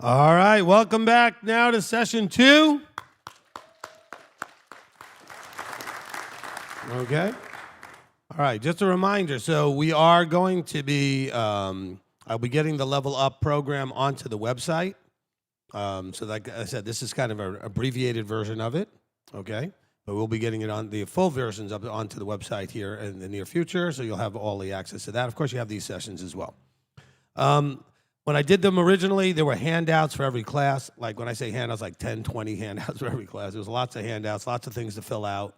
All right, welcome back now to session 2. Okay. All right, just a reminder. So we are going to be, I'll be getting the Level Up program onto the website. So like I said, this is kind of an abbreviated version of it, okay? But we'll be getting it on the full versions up onto the website here in the near future, so you'll have all the access to that. Of course, you have these sessions as well. When I did them originally, there were handouts for every class. Like when I say handouts, like 10, 20 handouts for every class. There was lots of handouts, lots of things to fill out.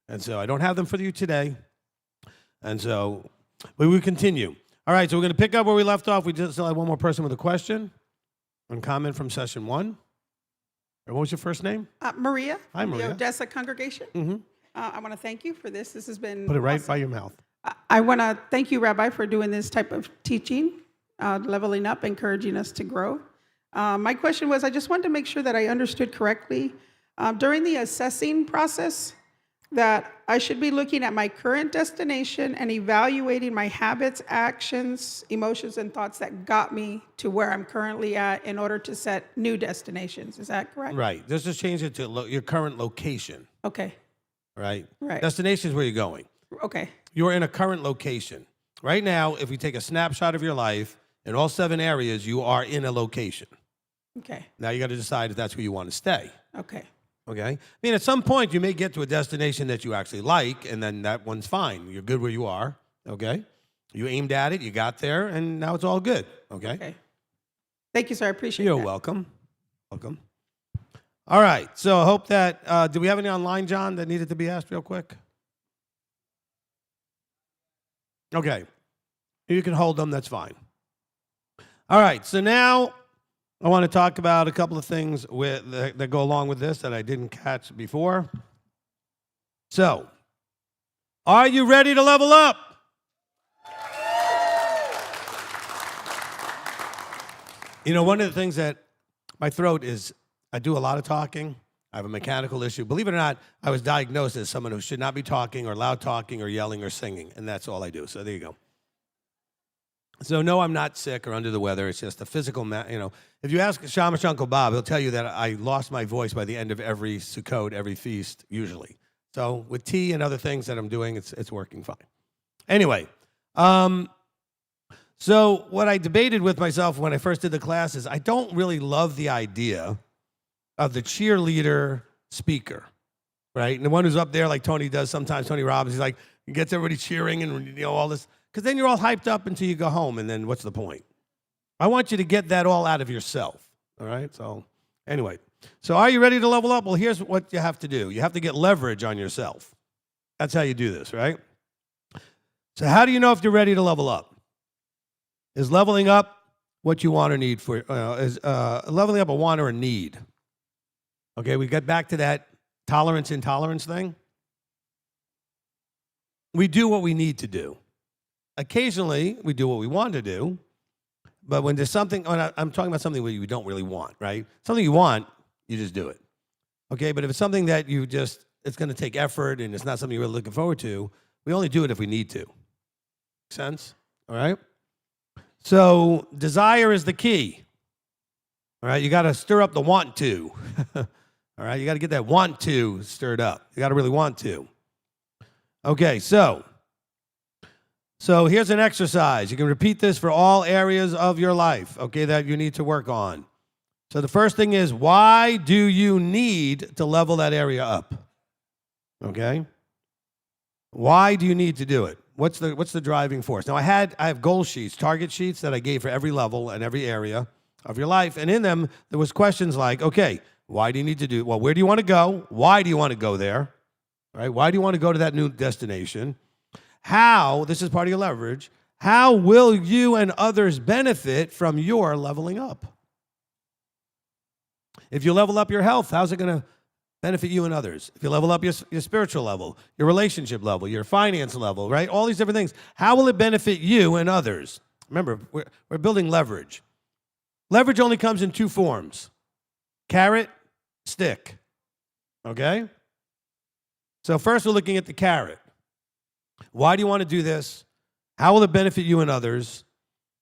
And so I don't have them for you today. And so we will continue. All right, so we're going to pick up where we left off. We just still have one more person with a question and comment from session 1. What was your first name? Maria. Hi, Maria. The Odessa congregation. Mm-hmm. I want to thank you for this. This has been Put it right awesome. by your mouth. I want to thank you, Rabbi, for doing this type of teaching, leveling up, encouraging us to grow. My question was, I just wanted to make sure that I understood correctly. During the assessing process, that I should be looking at my current destination and evaluating my habits, actions, emotions, and thoughts that got me to where I'm currently at in order to set new destinations. Is that correct? Right. Just change it to your current location. Okay. Right? Right. Destination is where you're going. Okay. You're in a current location. Right now, if we take a snapshot of your life, in all 7 areas, you are in a location. Okay. Now you got to decide if that's where you want to stay. Okay. Okay? I mean, at some point, you may get to a destination that you actually like, and then that one's fine. You're good where you are. Okay? You aimed at it, you got there, and now it's all good. Okay? Okay. Thank you, sir. I appreciate You're that. welcome. Welcome. All right. So I hope that, do we have any online, John, that needed to be asked real quick? Okay. You can hold them. That's fine. All right. So now I want to talk about a couple of things that go along with this that I didn't catch before. So, are you ready to level up? You know, one of the things that my throat is, I do a lot of talking. I have a mechanical issue. Believe it or not, I was diagnosed as someone who should not be talking or loud talking or yelling or singing, and that's all I do. So there you go. So no, I'm not sick or under the weather. It's just a physical, if you ask Shamash Uncle Bob, he'll tell you that I lost my voice by the end of every Sukkot, every feast, usually. So with tea and other things that I'm doing, it's working fine. Anyway, so what I debated with myself when I first did the class is I don't really love the idea of the cheerleader speaker, right? And the one who's up there like Tony does sometimes, Tony Robbins, he's like, he gets everybody cheering and all this. Because then you're all hyped up until you go home, and then what's the point? I want you to get that all out of yourself, all right? So anyway, so are you ready to level up? Well, here's what you have to do. You have to get leverage on yourself. That's how you do this, right? So how do you know if you're ready to level up? Is leveling up what you want or need for, is leveling up a want or a need? Okay, we get back to that tolerance-intolerance thing. We do what we need to do. Occasionally, we do what we want to do, but when there's something, I'm talking about something where you don't really want, right? Something you want, you just do it. Okay, but if it's something that it's going to take effort and it's not something you're really looking forward to, we only do it if we need to. Make sense? All right? So, desire is the key. All right, you got to stir up the want to. All right, you got to get that want to stirred up. You got to really want to. Okay, so here's an exercise. You can repeat this for all areas of your life, okay, that you need to work on. So the first thing is, why do you need to level that area up? Okay? Why do you need to do it? What's the driving force? Now, I have goal sheets, target sheets that I gave for every level and every area of your life, and in them, there was questions like, okay, why do you need to do it? Well, where do you want to go? Why do you want to go there? All right? Why do you want to go to that new destination? How, this is part of your leverage, how will you and others benefit from your leveling up? If you level up your health, how's it going to benefit you and others? If you level up your spiritual level, your relationship level, your finance level, right? All these different things. How will it benefit you and others? Remember, we're building leverage. Leverage only comes in 2 forms. Carrot, stick. Okay? So first we're looking at the carrot. Why do you want to do this? How will it benefit you and others?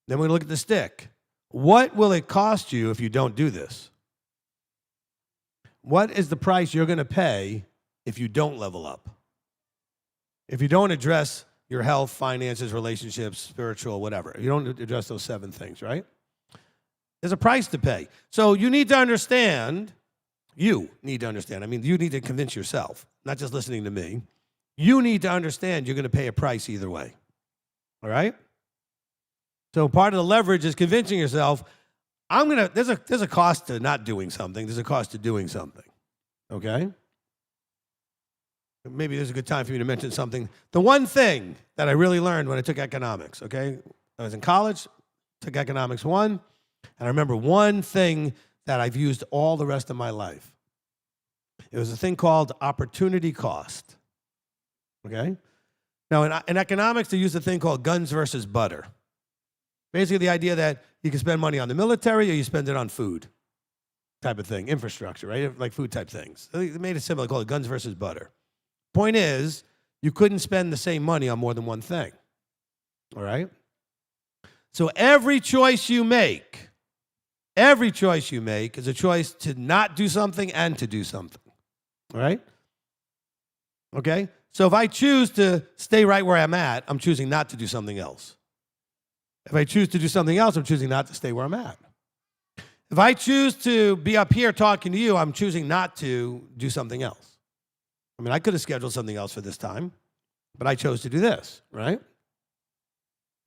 Then we look at the stick. what will it cost you if you don't do this? What is the price you're going to pay if you don't level up? If you don't address your health, finances, relationships, spiritual, whatever. You don't address those 7 things, right? There's a price to pay. So you need to understand, you need to convince yourself, not just listening to me. You need to understand you're going to pay a price either way, all right? So part of the leverage is convincing yourself, there's a cost to not doing something. There's a cost to doing something, okay? Maybe there's a good time for me to mention something. The one thing that I really learned when I took economics, okay? I was in college, took economics 1, and I remember one thing that I've used all the rest of my life. It was a thing called opportunity cost, okay? Now, in economics, they use a thing called guns versus butter. Basically, the idea that you can spend money on the military or you spend it on food type of thing, infrastructure, right? Like food type things. They made it simple, called it guns versus butter. Point is, you couldn't spend the same money on more than one thing, all right? So every choice you make is a choice to not do something and to do something, all right? Okay? So if I choose to stay right where I'm at, I'm choosing not to do something else. If I choose to do something else, I'm choosing not to stay where I'm at. If I choose to be up here talking to you, I'm choosing not to do something else. I mean, I could have scheduled something else for this time, but I chose to do this, right?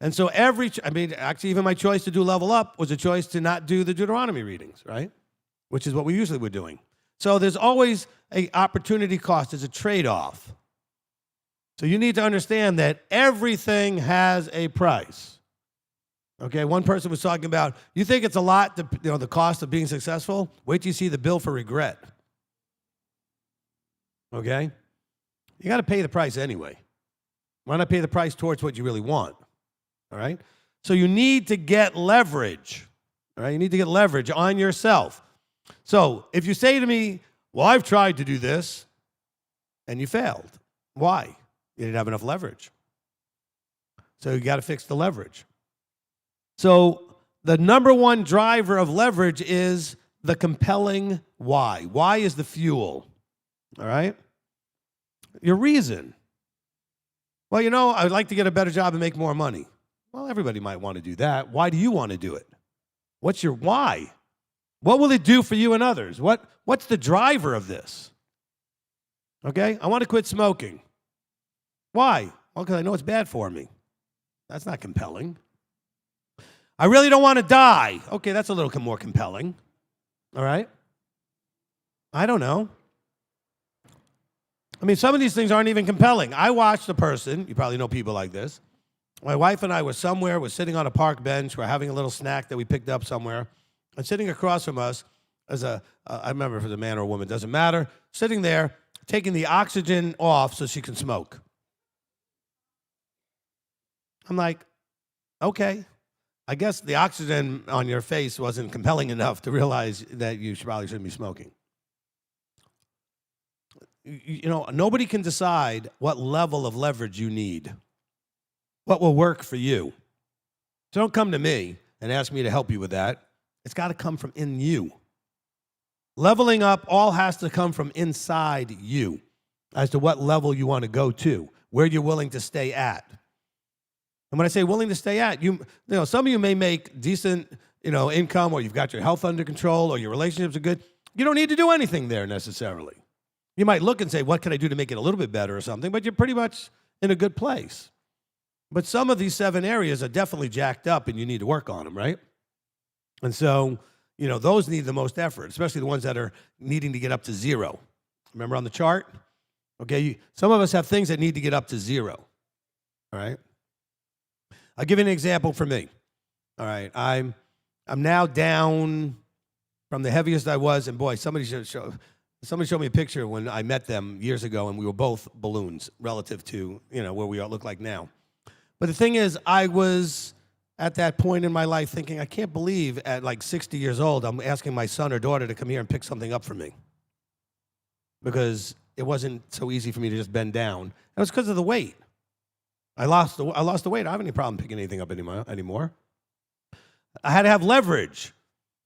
And so actually even my choice to do level up was a choice to not do the Deuteronomy readings, right? Which is what we usually were doing. So there's always an opportunity cost. There's a trade-off. So you need to understand that everything has a price. Okay, one person was talking about, you think it's a lot, the cost of being successful? Wait till you see the bill for regret. Okay? You got to pay the price anyway. Why not pay the price towards what you really want? All right? So you need to get leverage. All right? You need to get leverage on yourself. So if you say to me, well, I've tried to do this, and you failed. Why? You didn't have enough leverage. So you got to fix the leverage. So the number one driver of leverage is the compelling why. Why is the fuel. All right? Your reason. Well, I'd like to get a better job and make more money. Well, everybody might want to do that. Why do you want to do it? What's your why? What will it do for you and others? What's the driver of this? Okay? I want to quit smoking. Why? Well, because I know it's bad for me. That's not compelling. I really don't want to die. Okay, that's a little more compelling. All right? I don't know. I mean, some of these things aren't even compelling. I watched a person, you probably know people like this. My wife and I were sitting on a park bench, we're having a little snack that we picked up somewhere, and sitting across from us is I remember if it was a man or a woman, doesn't matter, sitting there, taking the oxygen off so she can smoke. I'm like, okay. I guess the oxygen on your face wasn't compelling enough to realize that you probably shouldn't be smoking. Nobody can decide what level of leverage you need, what will work for you. So don't come to me and ask me to help you with that. It's got to come from in you. Leveling up all has to come from inside you as to what level you want to go to, where you're willing to stay at. And when I say willing to stay at, some of you may make decent, income, or you've got your health under control, or your relationships are good. You don't need to do anything there necessarily. You might look and say, what can I do to make it a little bit better or something, but you're pretty much in a good place. But some of these 7 areas are definitely jacked up and you need to work on them, right? And so, those need the most effort, especially the ones that are needing to get up to 0. Remember on the chart? Okay, some of us have things that need to get up to 0, all right? I'll give you an example for me. All right, I'm now down from the heaviest I was, and boy, somebody showed me a picture when I met them years ago, and we were both balloons relative to, where we all look like now. But the thing is, I was at that point in my life thinking, I can't believe at like 60 years old, I'm asking my son or daughter to come here and pick something up for me. Because it wasn't so easy for me to just bend down. It was because of the weight. I lost the weight. I don't have any problem picking anything up anymore. I had to have leverage.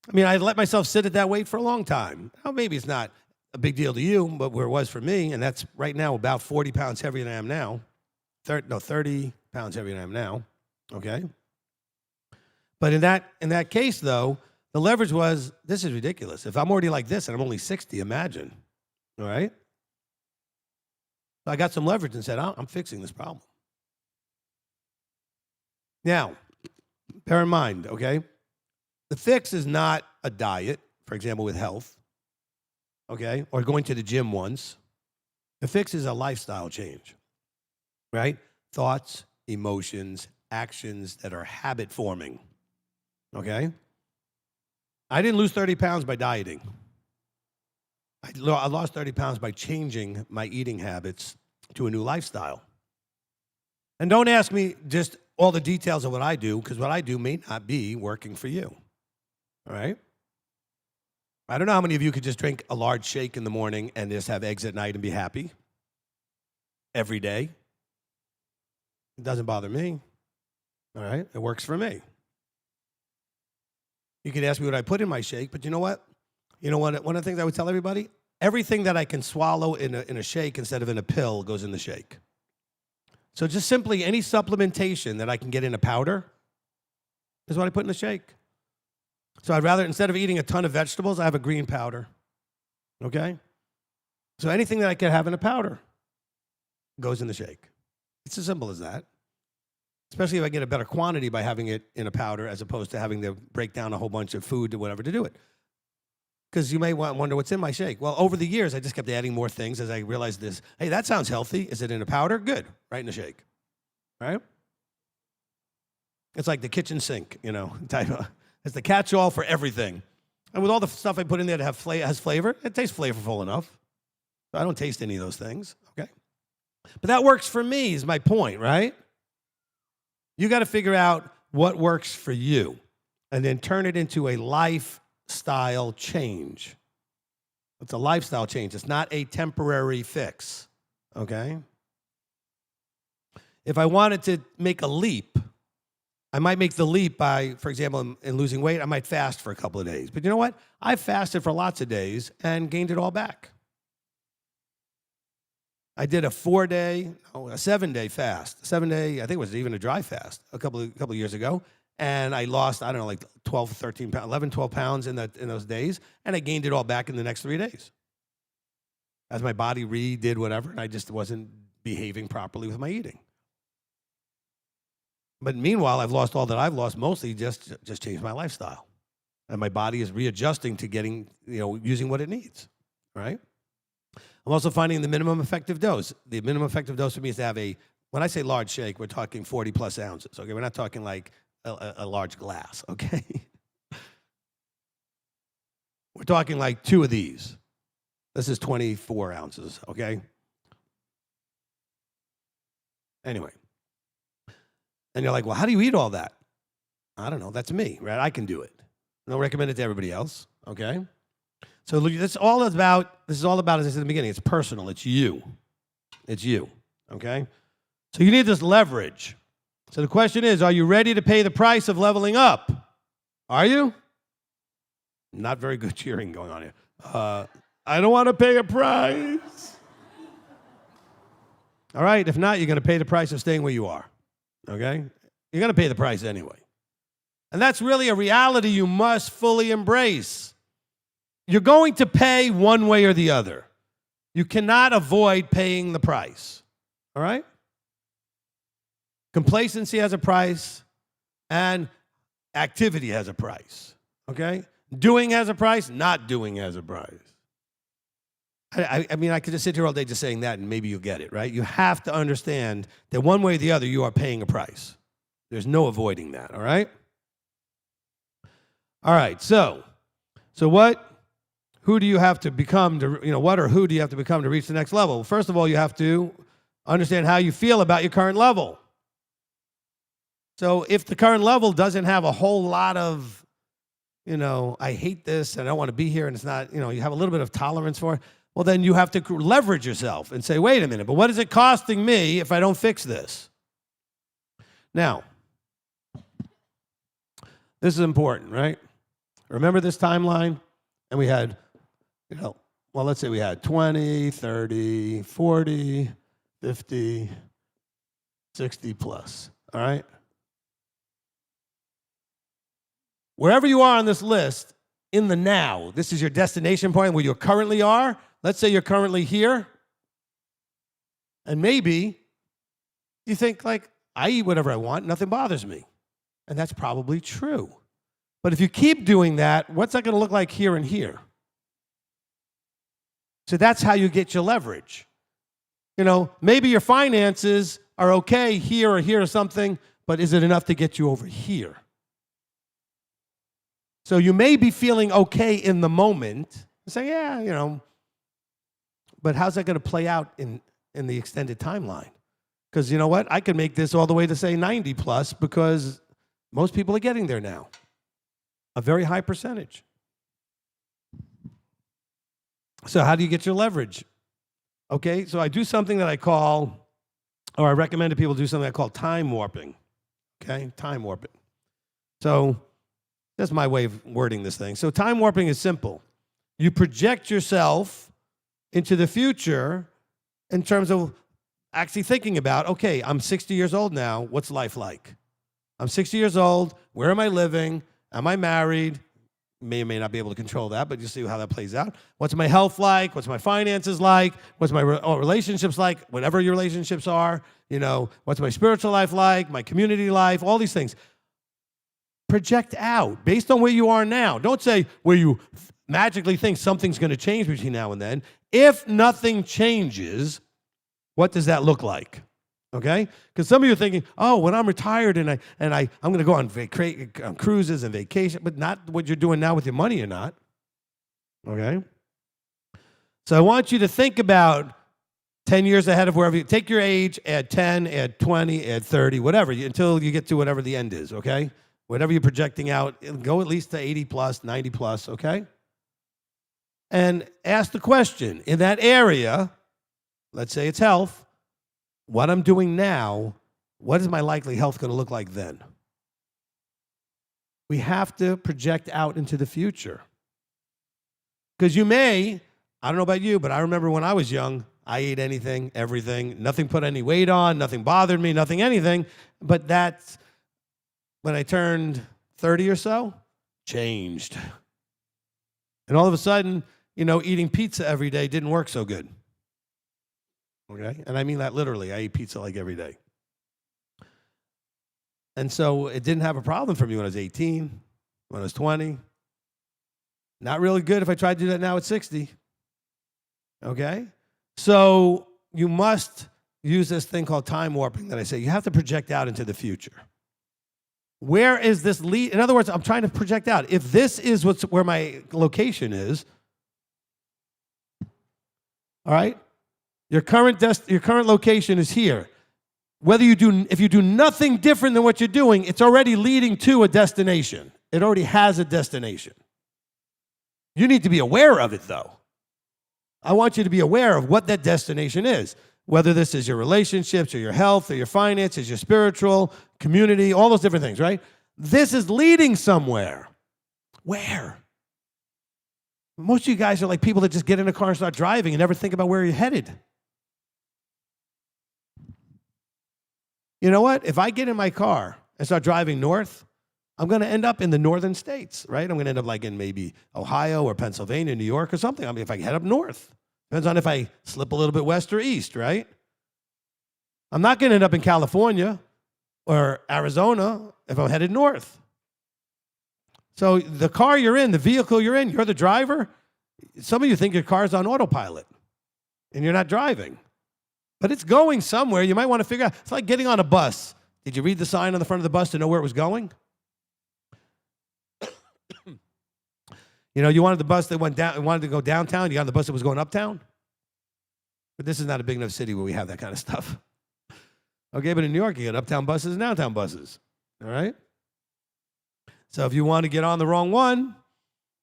I mean, I let myself sit at that weight for a long time. Now, maybe it's not a big deal to you, but where it was for me, and that's right now about 40 pounds heavier than I am now. 30 pounds heavier than I am now, okay? But in that case, though, the leverage was, this is ridiculous. If I'm already like this and I'm only 60, imagine, all right? So I got some leverage and said, I'm fixing this problem. Now, bear in mind, okay, the fix is not a diet, for example, with health, okay, or going to the gym once. The fix is a lifestyle change, right? Thoughts, emotions, actions that are habit forming, okay? I didn't lose 30 pounds by dieting. I lost 30 pounds by changing my eating habits to a new lifestyle. And don't ask me just all the details of what I do, because what I do may not be working for you, all right? I don't know how many of you could just drink a large shake in the morning and just have eggs at night and be happy every day. It doesn't bother me, all right? It works for me. You could ask me what I put in my shake, but you know what? You know what? One of the things I would tell everybody, everything that I can swallow in a shake instead of in a pill goes in the shake. So just simply any supplementation that I can get in a powder is what I put in the shake. So I'd rather, instead of eating a ton of vegetables, I have a green powder, okay? So anything that I can have in a powder goes in the shake. It's as simple as that. Especially if I get a better quantity by having it in a powder as opposed to having to break down a whole bunch of food or whatever to do it. Because you may wonder what's in my shake. Well, over the years, I just kept adding more things as I realized this. Hey, that sounds healthy. Is it in a powder? Good. Right in the shake. Right? It's like the kitchen sink, type of. It's the catch-all for everything. And with all the stuff I put in there that has flavor, it tastes flavorful enough. I don't taste any of those things, okay? But that works for me is my point, right? You got to figure out what works for you and then turn it into a lifestyle change. It's a lifestyle change. It's not a temporary fix, okay? If I wanted to make a leap, I might make the leap by, for example, in losing weight, I might fast for a couple of days. But you know what? I fasted for lots of days and gained it all back. I did a 7-day fast. 7-day, I think it was even a dry fast a couple of years ago. And I lost, I don't know, like 12, 13 pounds, 11, 12 pounds in those days. And I gained it all back in the next 3 days. As my body redid whatever, and I just wasn't behaving properly with my eating. But meanwhile, I've lost all that I've lost, mostly just changed my lifestyle. And my body is readjusting to getting, using what it needs, right? I'm also finding the minimum effective dose. The minimum effective dose for me is to have when I say large shake, we're talking 40 plus ounces, okay? We're not talking like a large glass, okay? We're talking like 2 of these. This is 24 ounces, okay? Anyway. And you're like, well, how do you eat all that? I don't know. That's me, right? I can do it. I don't recommend it to everybody else, okay? So this is all about, as I said in the beginning, it's personal. It's you. It's you, okay? So you need this leverage. So the question is, are you ready to pay the price of leveling up? Are you? Not very good cheering going on here. I don't want to pay a price. All right, if not, you're going to pay the price of staying where you are. Okay? You're going to pay the price anyway. And that's really a reality you must fully embrace. You're going to pay one way or the other. You cannot avoid paying the price. All right? Complacency has a price, and activity has a price. Okay? Doing has a price, not doing has a price. I mean, I could just sit here all day just saying that, and maybe you'll get it, right? You have to understand that one way or the other, you are paying a price. There's no avoiding that, all right? All right, so who do you have to become to, who do you have to become to reach the next level? Well, first of all, you have to understand how you feel about your current level. So if the current level doesn't have a whole lot of, I hate this and I don't want to be here, and it's not, you have a little bit of tolerance for it, well, then you have to leverage yourself and say, wait a minute, but what is it costing me if I don't fix this? Now, This is important, right? Remember this timeline? And we had, well, let's say we had 20, 30, 40, 50, 60 plus, all right? Wherever you are on this list, in the now, this is your destination point where you currently are. Let's say you're currently here. And maybe you think, like, I eat whatever I want, nothing bothers me. And that's probably true. But if you keep doing that, what's that going to look like here and here? So that's how you get your leverage. Maybe your finances are okay here or here or something, but is it enough to get you over here? So you may be feeling okay in the moment, and say, yeah, but how's that going to play out in the extended timeline? Because you know what? I could make this all the way to, say, 90 plus, because most people are getting there now. A very high percentage. So how do you get your leverage? Okay, so I do something that I call, or I recommend to people do something I call time warping. Okay, time warping. So that's my way of wording this thing. So time warping is simple. You project yourself into the future in terms of actually thinking about, okay, I'm 60 years old now. What's life like? I'm 60 years old. Where am I living? Am I married? May or may not be able to control that, but you see how that plays out. What's my health like? What's my finances like? What's my relationships like? Whatever your relationships are, what's my spiritual life like? My community life, all these things. Project out based on where you are now. Don't say where you magically think something's going to change between now and then. If nothing changes, what does that look like? Okay? Because some of you are thinking, oh, when I'm retired and I'm going to go on cruises and vacation, but not what you're doing now with your money or not. Okay? So I want you to think about 10 years ahead of wherever you take your age, add 10, add 20, add 30, whatever, until you get to whatever the end is, okay? Whatever you're projecting out, go at least to 80 plus, 90 plus, okay? And ask the question, in that area, let's say it's health, what I'm doing now, what is my likely health going to look like then? We have to project out into the future. Because I don't know about you, but I remember when I was young, I ate anything, everything, nothing put any weight on, nothing bothered me, nothing anything. But that's, when I turned 30 or so, changed. And all of a sudden, eating pizza every day didn't work so good. Okay? And I mean that literally. I ate pizza like every day. And so it didn't have a problem for me when I was 18, when I was 20. Not really good if I tried to do that now at 60. Okay? So you must use this thing called time warping that I say. You have to project out into the future. Where is this lead? In other words, I'm trying to project out. If this is where my location is, all right? Your current location is here. If you do nothing different than what you're doing, it's already leading to a destination. It already has a destination. You need to be aware of it, though. I want you to be aware of what that destination is, whether this is your relationships or your health or your finances, your spiritual, community, all those different things, right? This is leading somewhere. Where? Most of you guys are like people that just get in a car and start driving and never think about where you're headed. You know what? If I get in my car and start driving north, I'm going to end up in the northern states, right? I'm going to end up like in maybe Ohio or Pennsylvania, New York or something. I mean, if I head up north. Depends on if I slip a little bit west or east, right? I'm not going to end up in California or Arizona if I'm headed north. So the car you're in, the vehicle you're in, you're the driver. Some of you think your car's on autopilot and you're not driving. But it's going somewhere. You might want to figure out. It's like getting on a bus. Did you read the sign on the front of the bus to know where it was going? You wanted the bus that wanted to go downtown. You got on the bus that was going uptown. But this is not a big enough city where we have that kind of stuff. Okay, but in New York, you got uptown buses and downtown buses. All right? So if you want to get on the wrong one,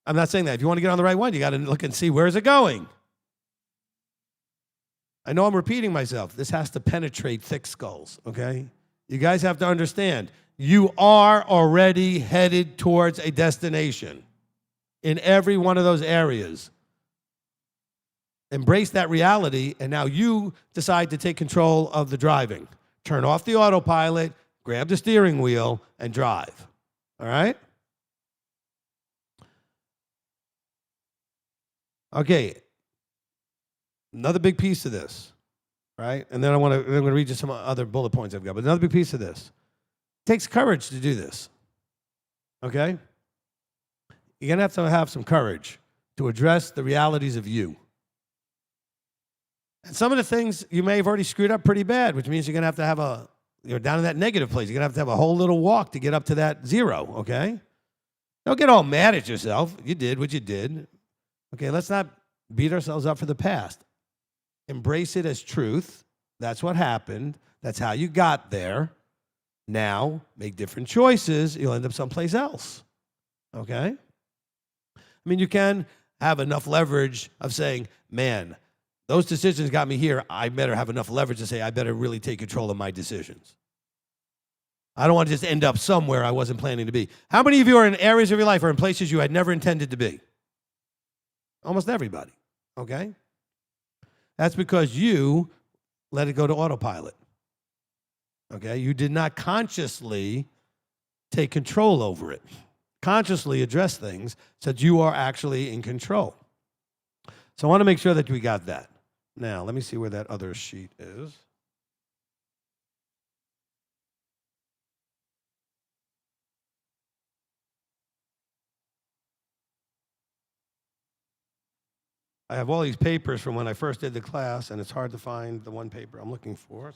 I'm not saying that. If you want to get on the right one, you got to look and see where is it going. I know I'm repeating myself. This has to penetrate thick skulls, okay? You guys have to understand. you are already headed towards a destination in every one of those areas. Embrace that reality, and now you decide to take control of the driving. Turn off the autopilot, grab the steering wheel, and drive. All right? Okay. Another big piece of this, right? And then I'm going to read you some other bullet points I've got. But another big piece of this. It takes courage to do this. Okay? You're going to have some courage to address the realities of you. And some of the things you may have already screwed up pretty bad, which means you're going to have you're down in that negative place. You're going to have a whole little walk to get up to that zero, okay? Don't get all mad at yourself. You did what you did. Okay, let's not beat ourselves up for the past. Embrace it as truth. That's what happened. That's how you got there. Now, make different choices. You'll end up someplace else, okay? I mean, you can have enough leverage of saying, man, those decisions got me here. I better have enough leverage to say I better really take control of my decisions. I don't want to just end up somewhere I wasn't planning to be. How many of you are in areas of your life or in places you had never intended to be? Almost everybody, okay? That's because you let it go to autopilot, okay? You did not consciously take control over it, consciously address things so that you are actually in control. So I want to make sure that we got that. Now, let me see where that other sheet is. I have all these papers from when I first did the class, and it's hard to find the one paper I'm looking for.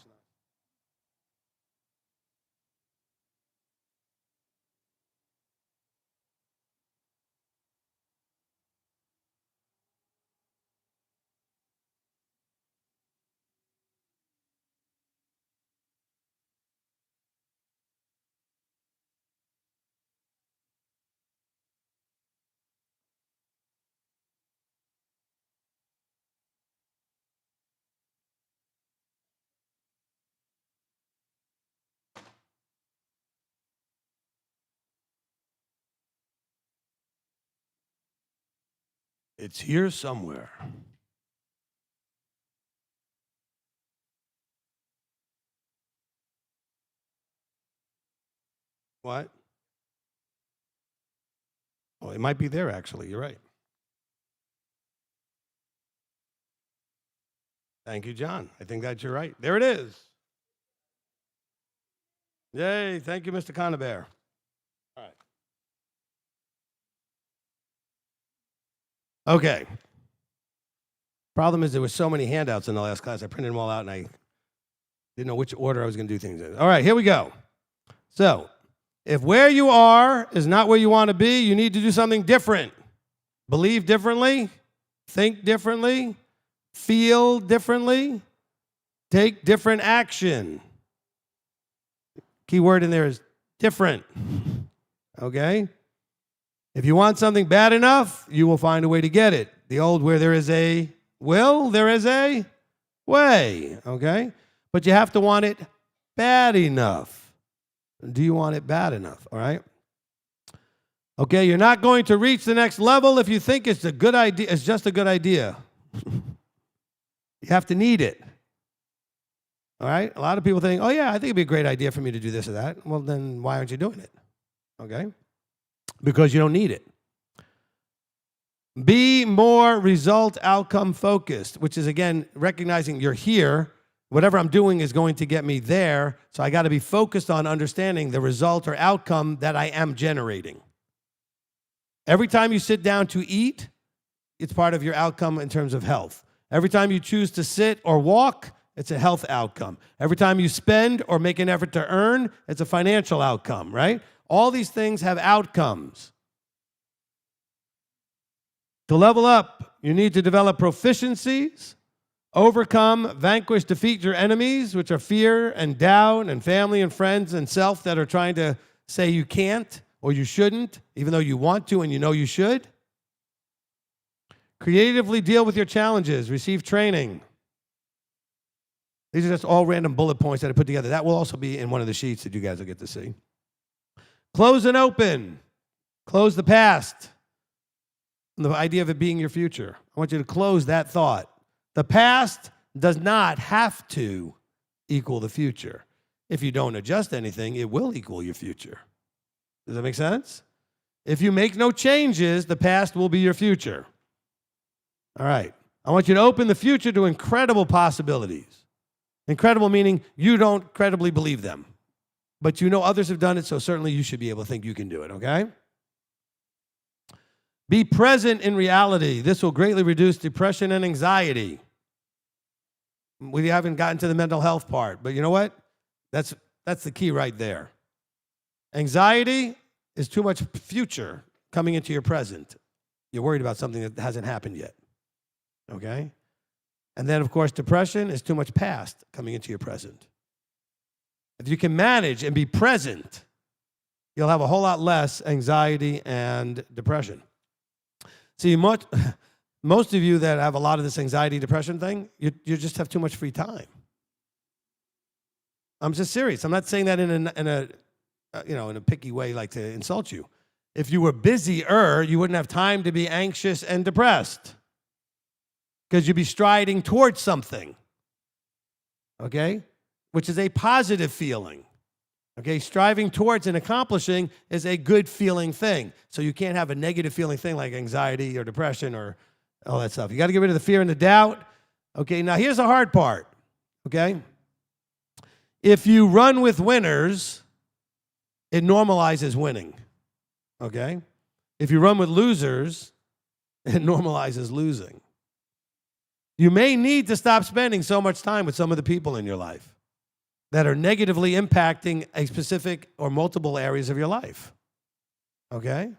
It's here somewhere. What? Oh, it might be there, actually. You're right. Thank you, John. I think that you're right. There it is. Yay. Thank you, Mr. Conabear. All right. Okay. Problem is there were so many handouts in the last class. I printed them all out, and I didn't know which order I was going to do things in. All right, here we go. So, if where you are is not where you want to be, you need to do something different. Believe differently, think differently, feel differently, take different action. Key word in there is different. Okay? If you want something bad enough, you will find a way to get it. The old where there is a will, there is a way. Okay? But you have to want it bad enough. Do you want it bad enough? All right? Okay, you're not going to reach the next level if you think it's a good idea. It's just a good idea. You have to need it. All right? A lot of people think, oh, yeah, I think it'd be a great idea for me to do this or that. Well, then why aren't you doing it? Okay? Because you don't need it. Be more result outcome focused, which is, again, recognizing you're here. Whatever I'm doing is going to get me there, so I got to be focused on understanding the result or outcome that I am generating. Every time you sit down to eat, it's part of your outcome in terms of health. Every time you choose to sit or walk, it's a health outcome. Every time you spend or make an effort to earn, it's a financial outcome, right? All these things have outcomes. To level up, you need to develop proficiencies, overcome, vanquish, defeat your enemies, which are fear and doubt and family and friends and self that are trying to say you can't or you shouldn't, even though you want to and you know you should. Creatively deal with your challenges, receive training. These are just all random bullet points that I put together. That will also be in one of the sheets that you guys will get to see. Close and open. Close the past. And the idea of it being your future. I want you to close that thought. The past does not have to equal the future. If you don't adjust anything, it will equal your future. Does that make sense? If you make no changes, the past will be your future. All right. I want you to open the future to incredible possibilities. Incredible meaning you don't credibly believe them. But you know others have done it, so certainly you should be able to think you can do it, okay? Be present in reality. This will greatly reduce depression and anxiety. We haven't gotten to the mental health part, but you know what? That's the key right there. Anxiety is too much future coming into your present. You're worried about something that hasn't happened yet, okay? And then, of course, depression is too much past coming into your present. If you can manage and be present, you'll have a whole lot less anxiety and depression. See, most of you that have a lot of this anxiety, depression thing, you just have too much free time. I'm just serious. I'm not saying that in a picky way, like to insult you. If you were busier, you wouldn't have time to be anxious and depressed because you'd be striding towards something, okay, which is a positive feeling. Okay, striving towards and accomplishing is a good feeling thing. So you can't have a negative feeling thing like anxiety or depression or all that stuff. You got to get rid of the fear and the doubt. Okay, now here's the hard part. Okay, if you run with winners, it normalizes winning. Okay, if you run with losers, it normalizes losing. You may need to stop spending so much time with some of the people in your life that are negatively impacting a specific or multiple areas of your life, okay?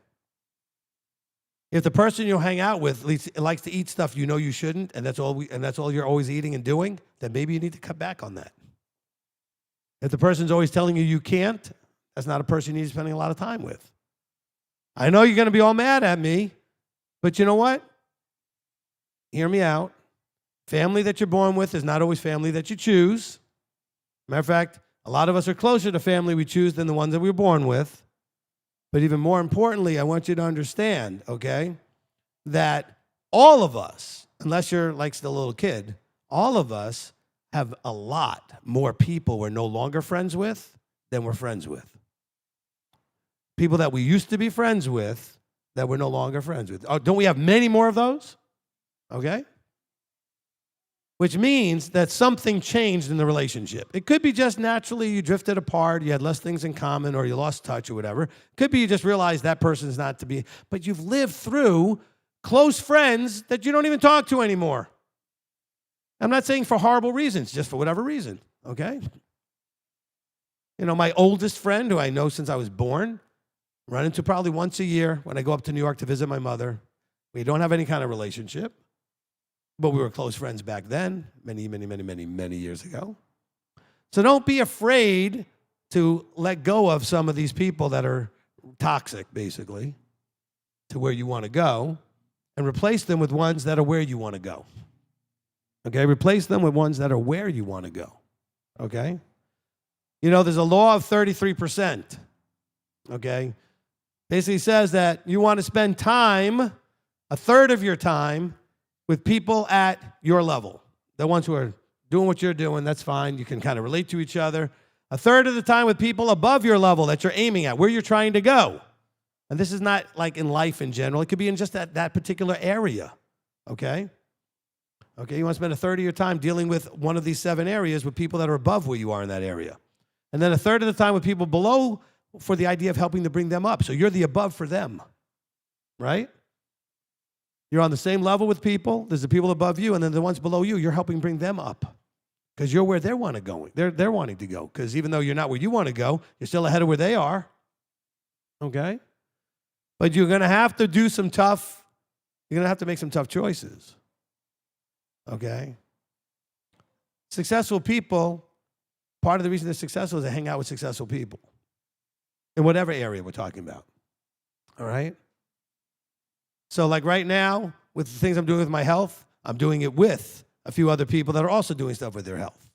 If the person you hang out with likes to eat stuff you know you shouldn't, and that's all you're always eating and doing, then maybe you need to cut back on that. If the person's always telling you can't, that's not a person you need to be spending a lot of time with. I know you're going to be all mad at me, but you know what? Hear me out. Family that you're born with is not always family that you choose. Matter of fact, a lot of us are closer to family we choose than the ones that we were born with. But even more importantly, I want you to understand, okay, that all of us, unless you're like still a little kid, all of us have a lot more people we're no longer friends with than we're friends with. People that we used to be friends with that we're no longer friends with. Oh, don't we have many more of those? Okay? Which means that something changed in the relationship. It could be just naturally you drifted apart, you had less things in common, or you lost touch or whatever. It could be you just realized that person's not to be, but you've lived through close friends that you don't even talk to anymore. I'm not saying for horrible reasons, just for whatever reason, okay? You know, my oldest friend, who I know since I was born, run into probably once a year when I go up to New York to visit my mother. We don't have any kind of relationship. But we were close friends back then, many years ago. So don't be afraid to let go of some of these people that are toxic, basically, to where you want to go, and replace them with ones that are where you want to go. Okay? Replace them with ones that are where you want to go. Okay? You know, there's a law of 33%. Okay? Basically says that you want to spend time, a third of your time, with people at your level. The ones who are doing what you're doing, that's fine. You can kind of relate to each other. A third of the time with people above your level that you're aiming at, where you're trying to go. And this is not like in life in general. It could be in just that particular area, okay? Okay, you want to spend a third of your time dealing with one of these 7 areas with people that are above where you are in that area. And then a third of the time with people below for the idea of helping to bring them up. So you're the above for them, right? You're on the same level with people. There's the people above you, and then the ones below you, you're helping bring them up because you're where they want to go. They're wanting to go because even though you're not where you want to go, you're still ahead of where they are, okay? But you're going to have to do you're going to have to make some tough choices, okay? Successful people, part of the reason they're successful is they hang out with successful people in whatever area we're talking about, all right? So like right now, with the things I'm doing with my health, I'm doing it with a few other people that are also doing stuff with their health.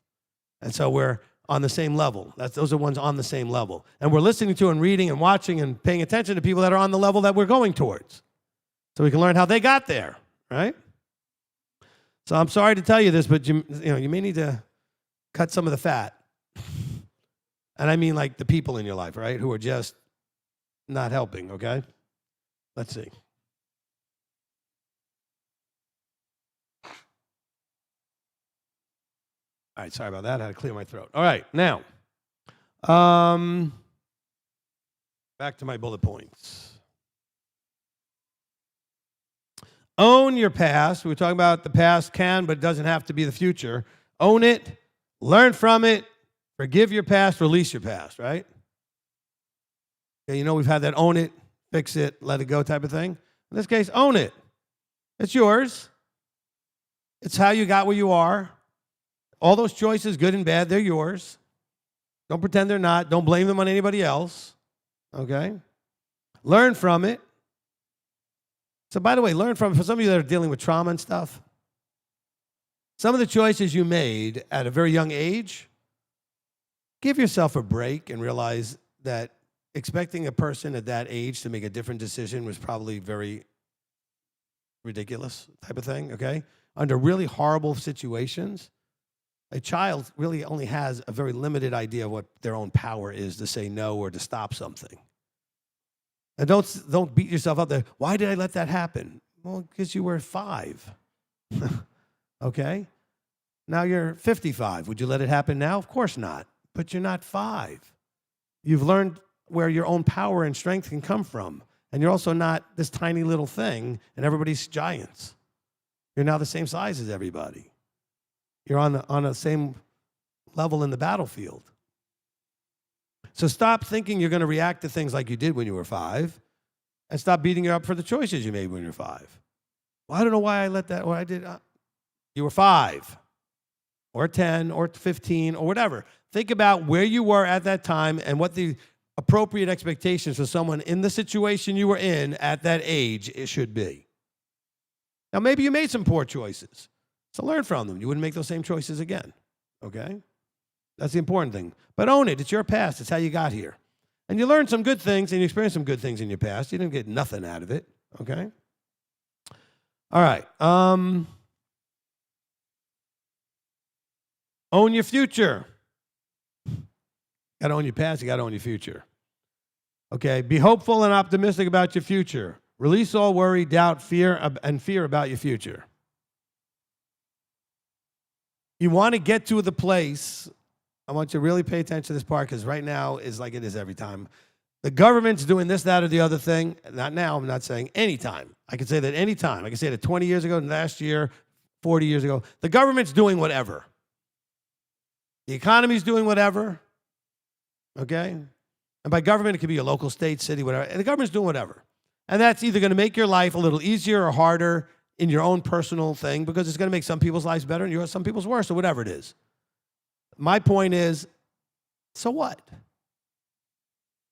And so we're on the same level. Those are ones on the same level. And we're listening to and reading and watching and paying attention to people that are on the level that we're going towards. So we can learn how they got there, right? So I'm sorry to tell you this, but you may need to cut some of the fat. And I mean like the people in your life, right, who are just not helping, okay? Let's see. All right, sorry about that. I had to clear my throat. All right, now, back to my bullet points. Own your past. We were talking about the past can, but it doesn't have to be the future. Own it, learn from it, forgive your past, release your past, right? Okay, we've had that own it, fix it, let it go type of thing. In this case, own it. It's yours. It's how you got where you are. All those choices, good and bad, they're yours. Don't pretend they're not. Don't blame them on anybody else. Okay? Learn from it. So, by the way, learn from it. For some of you that are dealing with trauma and stuff, some of the choices you made at a very young age, give yourself a break and realize that expecting a person at that age to make a different decision was probably very ridiculous type of thing, okay? Under really horrible situations, a child really only has a very limited idea of what their own power is to say no or to stop something. And don't beat yourself up there. Why did I let that happen? Well, because you were 5. Okay? Now you're 55. Would you let it happen now? Of course not. But you're not 5. You've learned where your own power and strength can come from. And you're also not this tiny little thing, and everybody's giants. You're now the same size as everybody. You're on the same level in the battlefield. So stop thinking you're going to react to things like you did when you were 5, and stop beating you up for the choices you made when you were 5. Well, I don't know why I let that, or I did. You were 5, or 10, or 15, or whatever. Think about where you were at that time and what the appropriate expectations for someone in the situation you were in at that age it should be. Now, maybe you made some poor choices. So learn from them. You wouldn't make those same choices again, okay? That's the important thing. But own it. It's your past. It's how you got here. And you learned some good things and you experienced some good things in your past. You didn't get nothing out of it, okay? All right. Own your future. You got to own your past. You got to own your future. Okay? Be hopeful and optimistic about your future. Release all worry, doubt, fear about your future. You want to get to the place, I want you to really pay attention to this part because right now is like it is every time. The government's doing this, that, or the other thing. Not now, I'm not saying anytime. I can say that anytime. I can say that 20 years ago, last year, 40 years ago. The government's doing whatever. The economy's doing whatever, okay? And by government, it could be a local, state, city, whatever. And the government's doing whatever. And that's either going to make your life a little easier or harder in your own personal thing because it's going to make some people's lives better and some people's worse or whatever it is. My point is, so what?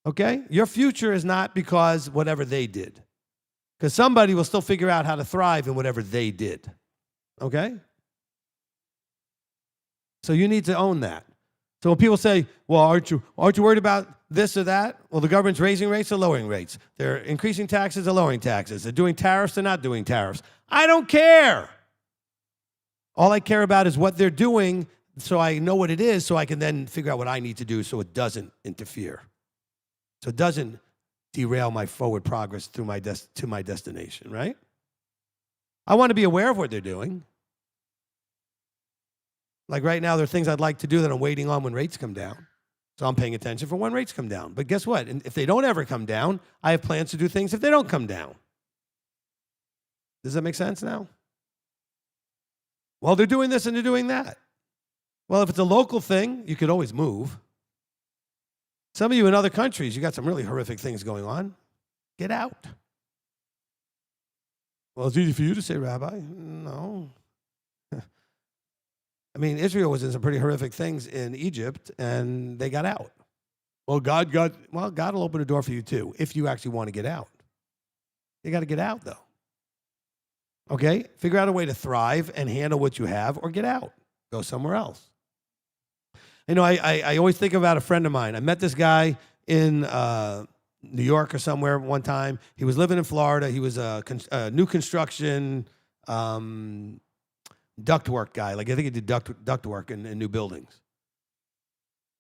Okay? Your future is not because whatever they did. Because somebody will still figure out how to thrive in whatever they did. Okay? So you need to own that. So when people say, well, aren't you worried about this or that? Well, the government's raising rates or lowering rates. They're increasing taxes or lowering taxes. They're doing tariffs or not doing tariffs. I don't care. All I care about is what they're doing so I know what it is so I can then figure out what I need to do so it doesn't interfere. So it doesn't derail my forward progress through to my destination, right? I want to be aware of what they're doing. Like right now, there are things I'd like to do that I'm waiting on when rates come down. So I'm paying attention for when rates come down. But guess what? And if they don't ever come down, I have plans to do things if they don't come down. Does that make sense now? Well, they're doing this and they're doing that. Well, if it's a local thing, you could always move. Some of you in other countries, you got some really horrific things going on. Get out. Well, it's easy for you to say, Rabbi. No. I mean, Israel was in some pretty horrific things in Egypt, and they got out. Well, God will open a door for you too, if you actually want to get out. You got to get out, though. Okay? Figure out a way to thrive and handle what you have, or get out. Go somewhere else. I always think about a friend of mine. I met this guy in New York or somewhere one time. He was living in Florida. He was a new construction ductwork guy. Like I think he did ductwork in new buildings.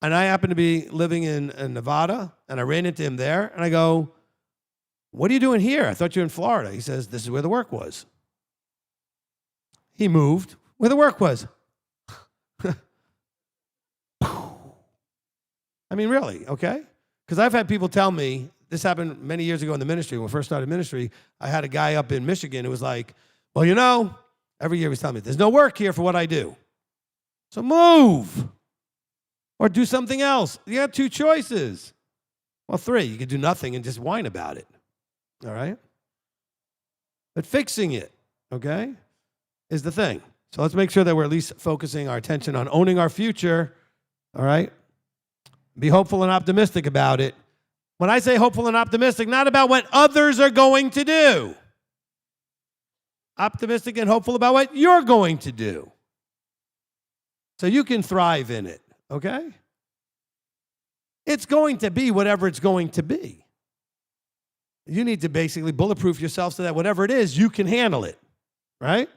And I happened to be living in Nevada, and I ran into him there. And I go, "What are you doing here? I thought you were in Florida." He says, "This is where the work was." He moved where the work was. I mean, really, okay? Because I've had people tell me, this happened many years ago in the ministry. When I first started ministry, I had a guy up in Michigan who was like, "Well, every year he's telling me, there's no work here for what I do. So move or do something else. You have two choices." Well, three. You could do nothing and just whine about it, all right? But fixing it, okay, is the thing. So let's make sure that we're at least focusing our attention on owning our future, all right? Be hopeful and optimistic about it. When I say hopeful and optimistic, not about what others are going to do. Optimistic and hopeful about what you're going to do. So you can thrive in it, okay? It's going to be whatever it's going to be. You need to basically bulletproof yourself so that whatever it is, you can handle it, right?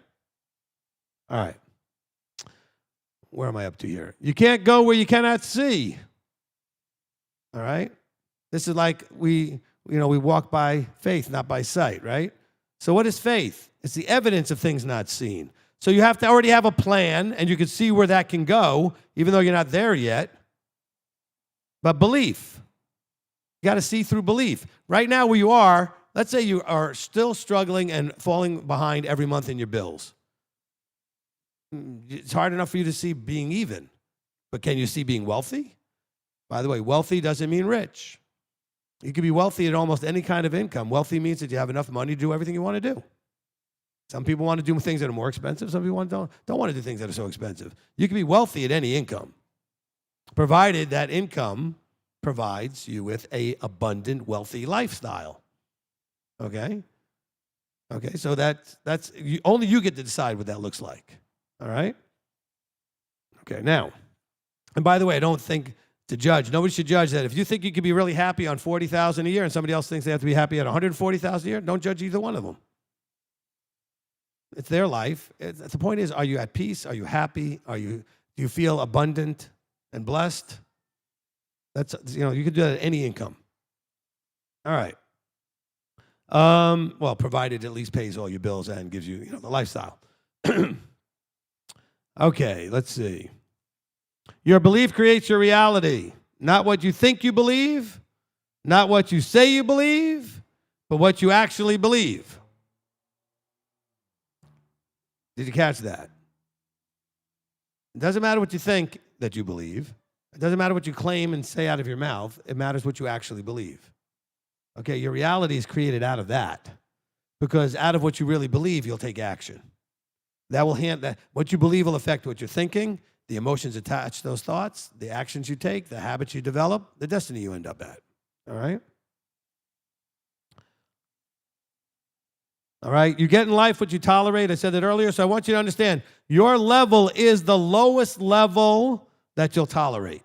All right. Where am I up to here? You can't go where you cannot see. All right? This is like we walk by faith, not by sight, right? So what is faith? It's the evidence of things not seen. So you have to already have a plan, and you can see where that can go, even though you're not there yet. But belief. You got to see through belief. Right now where you are, let's say you are still struggling and falling behind every month in your bills. It's hard enough for you to see being even. But can you see being wealthy? By the way, wealthy doesn't mean rich. You can be wealthy at almost any kind of income. Wealthy means that you have enough money to do everything you want to do. Some people want to do things that are more expensive. Some people don't want to do things that are so expensive. You can be wealthy at any income, provided that income provides you with an abundant, wealthy lifestyle. Okay? Okay, so only you get to decide what that looks like. All right? Okay, now, and by the way, I don't think to judge. Nobody should judge that. If you think you could be really happy on $40,000 a year and somebody else thinks they have to be happy at $140,000 a year, don't judge either one of them. It's their life. The point is, are you at peace? Are you happy? Do you feel abundant and blessed? You can do that at any income. All right. Well, provided it at least pays all your bills and gives you, the lifestyle. Okay, let's see. Your belief creates your reality. Not what you think you believe, not what you say you believe, but what you actually believe. Did you catch that? It doesn't matter what you think that you believe. It doesn't matter what you claim and say out of your mouth. It matters what you actually believe. Okay, your reality is created out of that. Because out of what you really believe, you'll take action. What you believe will affect what you're thinking, the emotions attached to those thoughts, the actions you take, the habits you develop, the destiny you end up at. All right? All right? You get in life what you tolerate. I said that earlier, so I want you to understand your level is the lowest level that you'll tolerate.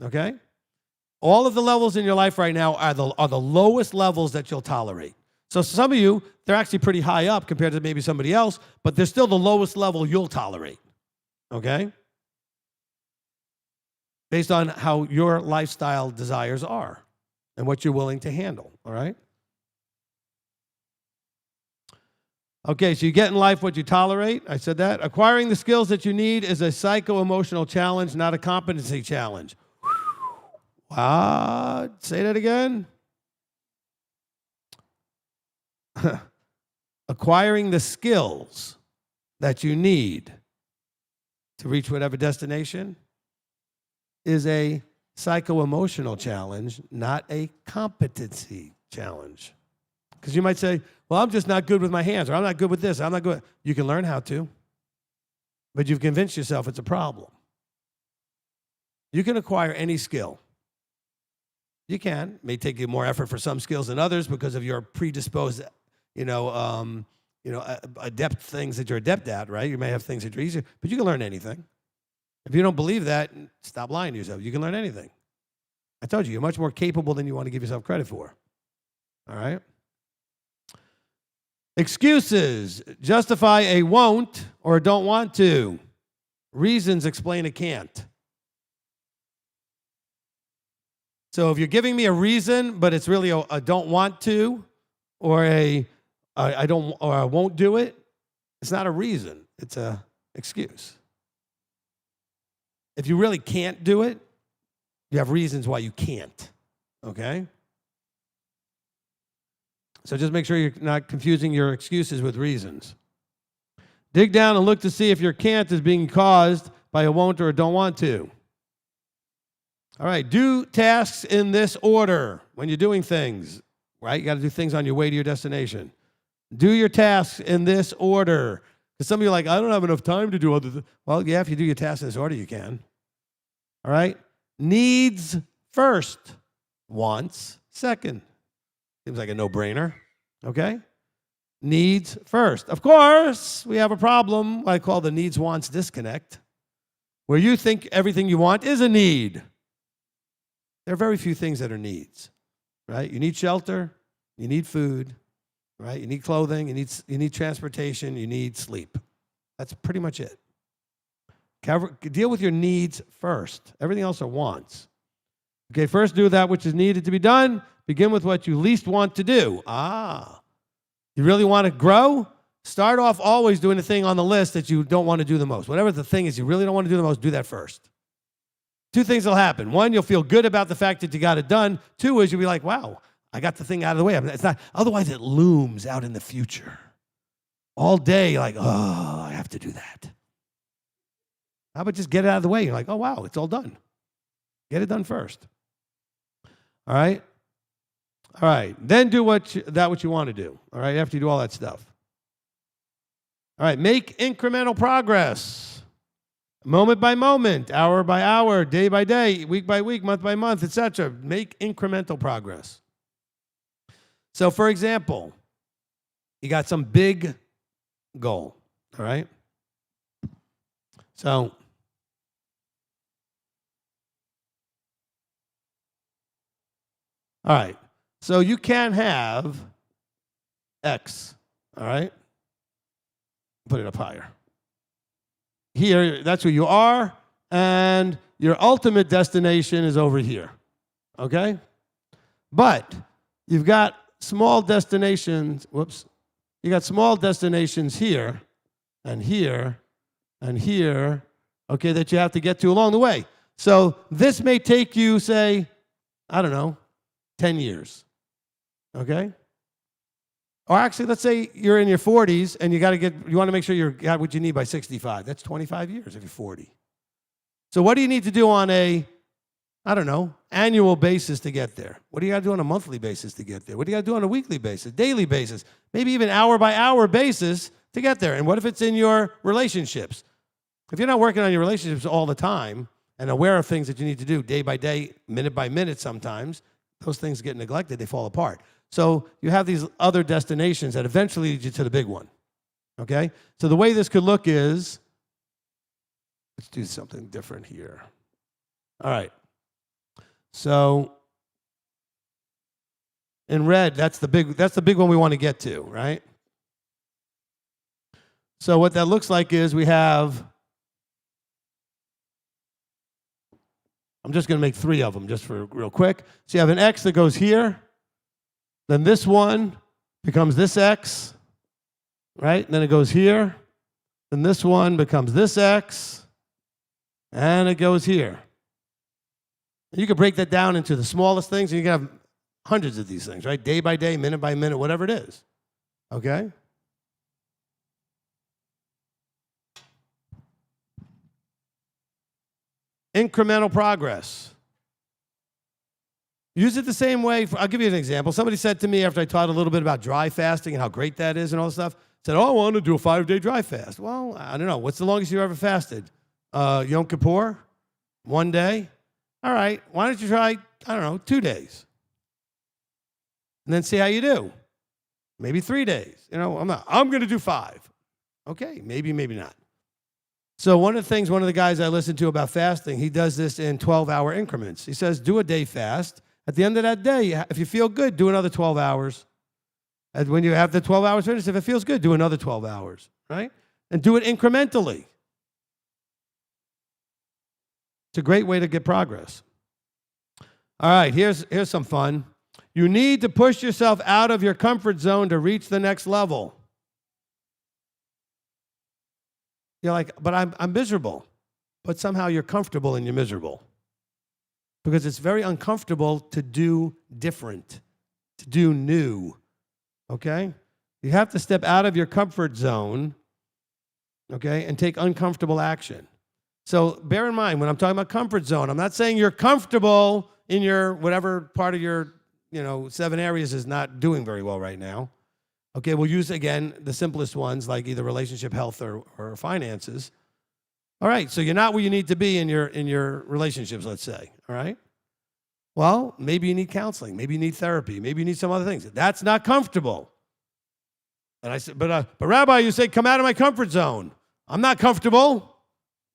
Okay? All of the levels in your life right now are the lowest levels that you'll tolerate. So some of you, they're actually pretty high up compared to maybe somebody else, but they're still the lowest level you'll tolerate. Okay? Based on how your lifestyle desires are and what you're willing to handle, all right? Okay, so you get in life what you tolerate. I said that. Acquiring the skills that you need is a psycho-emotional challenge, not a competency challenge. What? Say that again. Acquiring the skills that you need to reach whatever destination is a psycho-emotional challenge, not a competency challenge. Because you might say, well, I'm just not good with my hands, or I'm not good with this, I'm not good. You can learn how to, but you've convinced yourself it's a problem. You can acquire any skill. You can. It may take you more effort for some skills than others because of your predisposed, adept things that you're adept at, right? You may have things that are easier, but you can learn anything. If you don't believe that, stop lying to yourself. You can learn anything. I told you, you're much more capable than you want to give yourself credit for. All right? Excuses justify a won't or don't want to. Reasons explain a can't. So if you're giving me a reason, but it's really a don't want to, or I won't do it, it's not a reason. It's a excuse. If you really can't do it, you have reasons why you can't. Okay? So just make sure you're not confusing your excuses with reasons. Dig down and look to see if your can't is being caused by a won't or a don't want to. All right, do tasks in this order when you're doing things, right? You got to do things on your way to your destination. Do your tasks in this order. Because some of you are like, I don't have enough time to do other things. Well, yeah, if you do your tasks in this order, you can. All right? Needs first, wants second. Seems like a no-brainer, okay? Needs first. Of course, we have a problem I call the needs-wants disconnect, where you think everything you want is a need. There are very few things that are needs, right? You need shelter, you need food, right? You need clothing, you need transportation, you need sleep. That's pretty much it. Deal with your needs first. Everything else are wants. Okay, first do that which is needed to be done. Begin with what you least want to do. You really want to grow? Start off always doing the thing on the list that you don't want to do the most. Whatever the thing is you really don't want to do the most, do that first. Two things will happen. One, you'll feel good about the fact that you got it done. Two is you'll be like, wow, I got the thing out of the way. It's not, otherwise it looms out in the future. All day, you're like, oh, I have to do that. How about just get it out of the way? You're like, oh, wow, it's all done. Get it done first. All right? All right. Then do what you want to do. All right? After you do all that stuff. All right. Make incremental progress. Moment by moment, hour by hour, day by day, week by week, month by month, etc. Make incremental progress. So, for example, you got some big goal. All right? So, all right. So you can have X, all right? Put it up higher. Here, that's where you are, and your ultimate destination is over here, okay? But you've got small destinations, you got small destinations here, and here, and here, okay, that you have to get to along the way. So this may take you, say, I don't know, 10 years. Okay? Or actually, let's say you're in your 40s and you want to make sure you got what you need by 65. That's 25 years if you're 40. So what do you need to do on a, I don't know, annual basis to get there? What do you got to do on a monthly basis to get there? What do you got to do on a weekly basis, daily basis, maybe even hour by hour basis to get there? And what if it's in your relationships? If you're not working on your relationships all the time and aware of things that you need to do day by day, minute by minute sometimes, those things get neglected, they fall apart. So you have these other destinations that eventually lead you to the big one, okay? So the way this could look is, let's do something different here. All right. So in red, that's the big one we want to get to, right? So what that looks like is we have, I'm just going to make 3 of them just for real quick. So you have an X that goes here. Then this one becomes this X, right? And then it goes here. Then this one becomes this X. And it goes here. And you can break that down into the smallest things, and you can have hundreds of these things, right? Day by day, minute by minute, whatever it is. Okay? Incremental progress. Use it the same way. I'll give you an example. Somebody said to me after I taught a little bit about dry fasting and how great that is and all this stuff, said, oh, I want to do a 5-day dry fast. Well, I don't know. What's the longest you ever fasted? Yom Kippur? 1 day? All right. Why don't you try, I don't know, 2 days? And then see how you do. Maybe 3 days. I'm going to do 5. Okay, maybe, maybe not. So one of the guys I listen to about fasting, he does this in 12-hour increments. He says, do a day fast. At the end of that day, if you feel good, do another 12 hours. And when you have the 12 hours finished, if it feels good, do another 12 hours, right? And do it incrementally. It's a great way to get progress. All right, here's some fun. You need to push yourself out of your comfort zone to reach the next level. You're like, but I'm miserable. But somehow you're comfortable and you're miserable. Because it's very uncomfortable to do different, to do new, okay? You have to step out of your comfort zone, okay, and take uncomfortable action. So bear in mind, when I'm talking about comfort zone, I'm not saying you're comfortable in your, whatever part of your, 7 areas is not doing very well right now. Okay, we'll use, again, the simplest ones, like either relationship, health, or finances. All right, so you're not where you need to be in your relationships, let's say, all right? Well, maybe you need counseling. Maybe you need therapy. Maybe you need some other things. That's not comfortable. And I said, but Rabbi, you say, come out of my comfort zone. I'm not comfortable.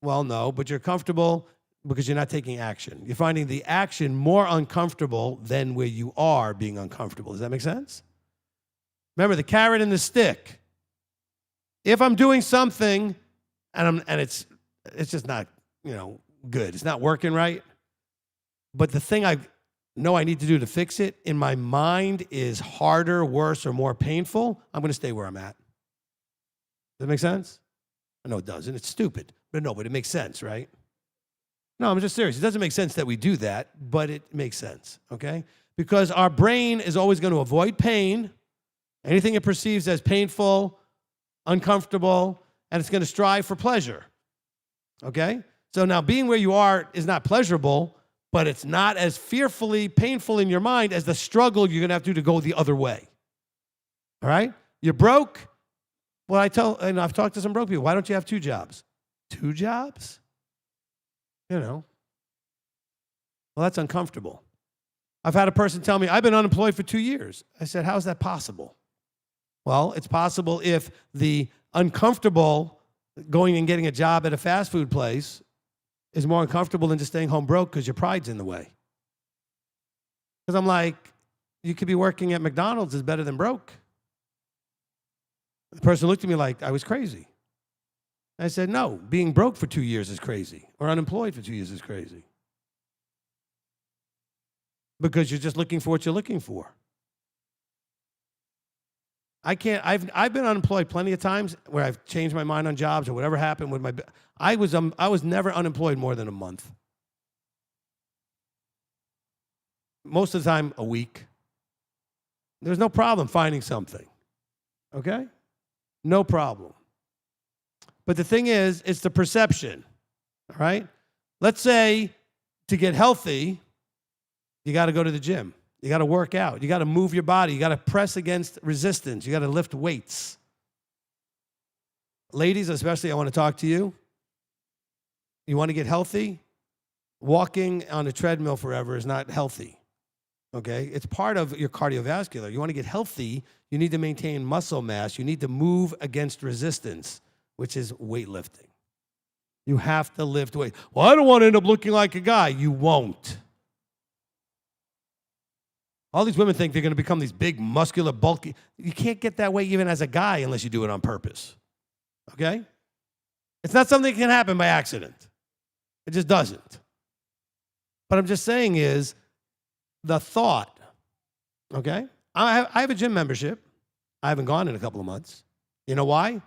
Well, no, but you're comfortable because you're not taking action. You're finding the action more uncomfortable than where you are being uncomfortable. Does that make sense? Remember the carrot and the stick. If I'm doing something and it's just not, good. It's not working right. But the thing I know I need to do to fix it in my mind is harder, worse, or more painful, I'm going to stay where I'm at. Does that make sense? I know it doesn't. It's stupid. But it makes sense, right? No, I'm just serious. It doesn't make sense that we do that, but it makes sense, okay? Because our brain is always going to avoid pain, anything it perceives as painful, uncomfortable, and it's going to strive for pleasure, okay? So now being where you are is not pleasurable, but it's not as fearfully painful in your mind as the struggle you're going to have to do to go the other way, all right? You're broke. Well, I've talked to some broke people. Why don't you have 2 jobs? 2 jobs? Well, that's uncomfortable. I've had a person tell me, I've been unemployed for 2 years. I said, how is that possible? Well, it's possible if the uncomfortable going and getting a job at a fast food place is more uncomfortable than just staying home broke because your pride's in the way. Because I'm like, you could be working at McDonald's is better than broke. The person looked at me like I was crazy. I said, no, being broke for 2 years is crazy, or unemployed for 2 years is crazy. Because you're just looking for what you're looking for. I've been unemployed plenty of times where I've changed my mind on jobs or whatever happened with I was never unemployed more than a month. Most of the time, a week. There's no problem finding something, okay? No problem. But the thing is, it's the perception, all right? Let's say to get healthy, you got to go to the gym. You got to work out. You got to move your body. You got to press against resistance. You got to lift weights. Ladies, especially, I want to talk to you. You want to get healthy? Walking on a treadmill forever is not healthy, okay? It's part of your cardiovascular. You want to get healthy, you need to maintain muscle mass. You need to move against resistance, which is weightlifting. You have to lift weight. Well, I don't want to end up looking like a guy. You won't. All these women think they're going to become these big, muscular, bulky. You can't get that way even as a guy unless you do it on purpose, okay? It's not something that can happen by accident. It just doesn't. But I'm just saying is the thought, okay? I have a gym membership. I haven't gone in a couple of months. You know why?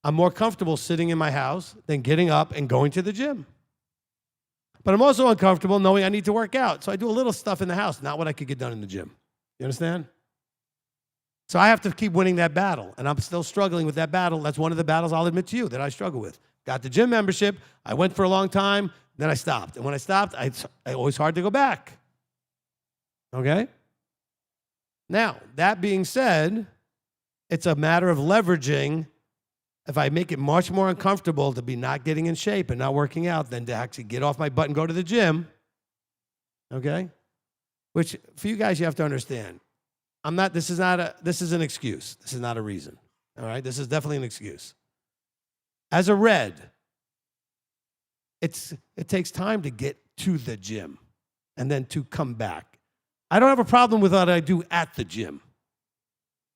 I'm more comfortable sitting in my house than getting up and going to the gym. But I'm also uncomfortable knowing I need to work out. So I do a little stuff in the house, not what I could get done in the gym. You understand? So I have to keep winning that battle. And I'm still struggling with that battle. That's one of the battles I'll admit to you that I struggle with. Got the gym membership. I went for a long time. Then I stopped. And when I stopped, it's always hard to go back. Okay? Now, that being said, it's a matter of leveraging. If I make it much more uncomfortable to be not getting in shape and not working out than to actually get off my butt and go to the gym, okay? Which, for you guys, you have to understand. This is an excuse. This is not a reason, all right? This is definitely an excuse. As a red, it takes time to get to the gym and then to come back. I don't have a problem with what I do at the gym.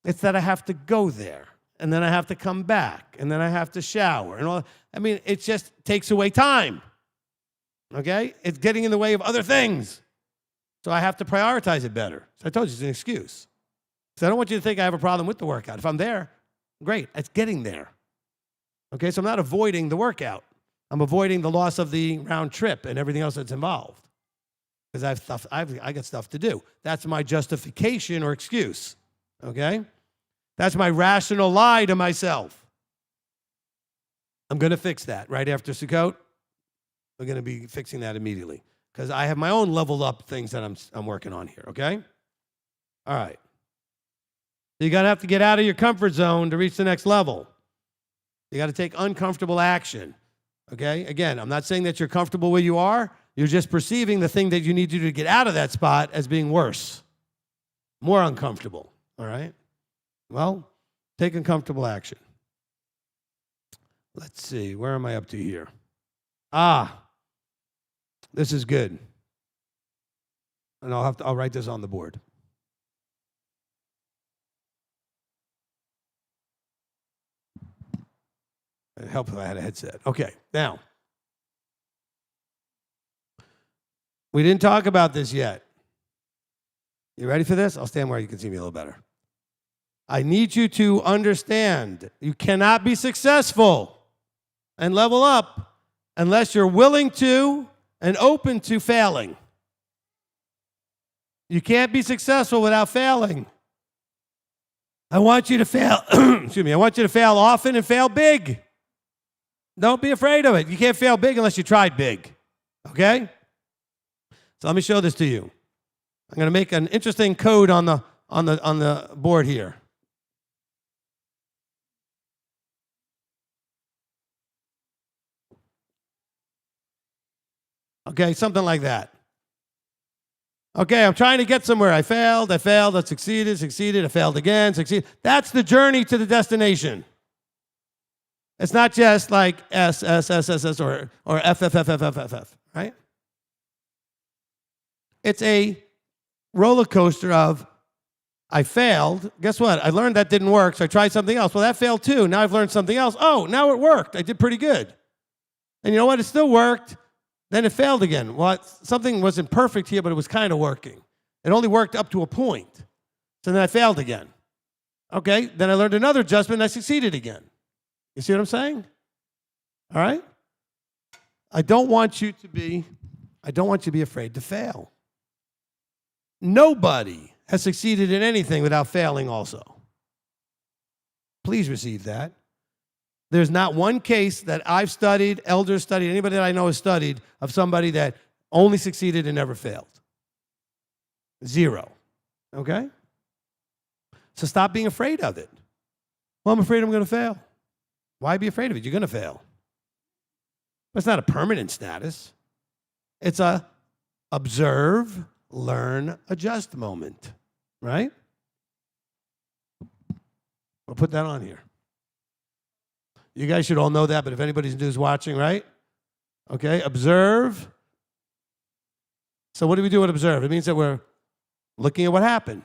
It's that I have to go there, and then I have to come back, and then I have to shower, and all. I mean, it just takes away time. Okay? It's getting in the way of other things. So I have to prioritize it better. So I told you it's an excuse. So I don't want you to think I have a problem with the workout. If I'm there, great. It's getting there. Okay? So I'm not avoiding the workout. I'm avoiding the loss of the round trip and everything else that's involved. Because I got stuff to do. That's my justification or excuse. Okay? That's my rational lie to myself. I'm going to fix that right after Sukkot. We're going to be fixing that immediately because I have my own leveled up things that I'm working on here, okay? All right. You got to have to get out of your comfort zone to reach the next level. You got to take uncomfortable action, okay? Again, I'm not saying that you're comfortable where you are. You're just perceiving the thing that you need to do to get out of that spot as being worse, more uncomfortable, all right? Well, take uncomfortable action. Let's see, where am I up to here? This is good. And I'll write this on the board. It'd help if I had a headset. Okay, now. We didn't talk about this yet. You ready for this? I'll stand where you can see me a little better. I need you to understand you cannot be successful and level up unless you're willing to and open to failing. You can't be successful without failing. I want you to fail. Excuse me. I want you to fail often and fail big. Don't be afraid of it. You can't fail big unless you tried big. Okay? So let me show this to you. I'm going to make an interesting code on the board here. Okay, something like that. Okay, I'm trying to get somewhere. I failed, I succeeded, I failed again, succeeded. That's the journey to the destination. It's not just like S, or F, right? It's a roller coaster of, I failed. Guess what? I learned that didn't work, so I tried something else. Well, that failed too. Now I've learned something else. Oh, now it worked. I did pretty good. And you know what? It still worked. Then it failed again. Well, something wasn't perfect here, but it was kind of working. It only worked up to a point. So then I failed again. Okay, then I learned another adjustment and I succeeded again. You see what I'm saying? All right? I don't want you to be afraid to fail. Nobody has succeeded in anything without failing also. Please receive that. There's not one case that I've studied, elders studied, anybody that I know has studied of somebody that only succeeded and never failed. Zero. Okay? So stop being afraid of it. Well, I'm afraid I'm going to fail. Why be afraid of it? You're going to fail. But it's not a permanent status. It's a observe, learn, adjust moment. Right? We'll put that on here. You guys should all know that, but if anybody's new is watching, right? Okay, observe. So what do we do with observe? It means that we're looking at what happened.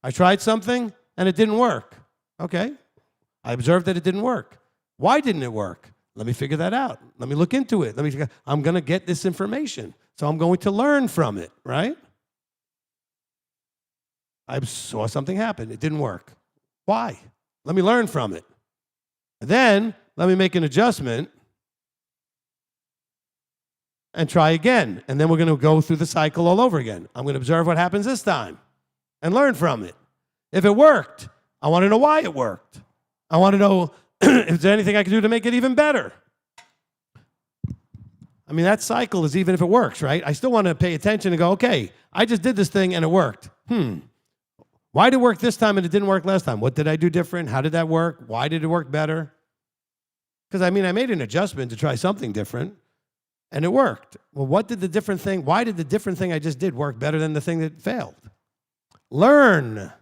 I tried something and it didn't work. Okay, I observed that it didn't work. Why didn't it work? Let me figure that out. Let me look into it. I'm going to get this information, so I'm going to learn from it, right? I saw something happen. It didn't work. Why? Let me learn from it. Then, let me make an adjustment and try again. And then we're going to go through the cycle all over again. I'm going to observe what happens this time and learn from it. If it worked, I want to know why it worked. I want to know if there's anything I can do to make it even better. I mean, that cycle is even if it works, right? I still want to pay attention and go, okay, I just did this thing and it worked. Why did it work this time and it didn't work last time? What did I do different? How did that work? Why did it work better? Because, I made an adjustment to try something different, and it worked. Well, why did the different thing I just did work better than the thing that failed? Learn.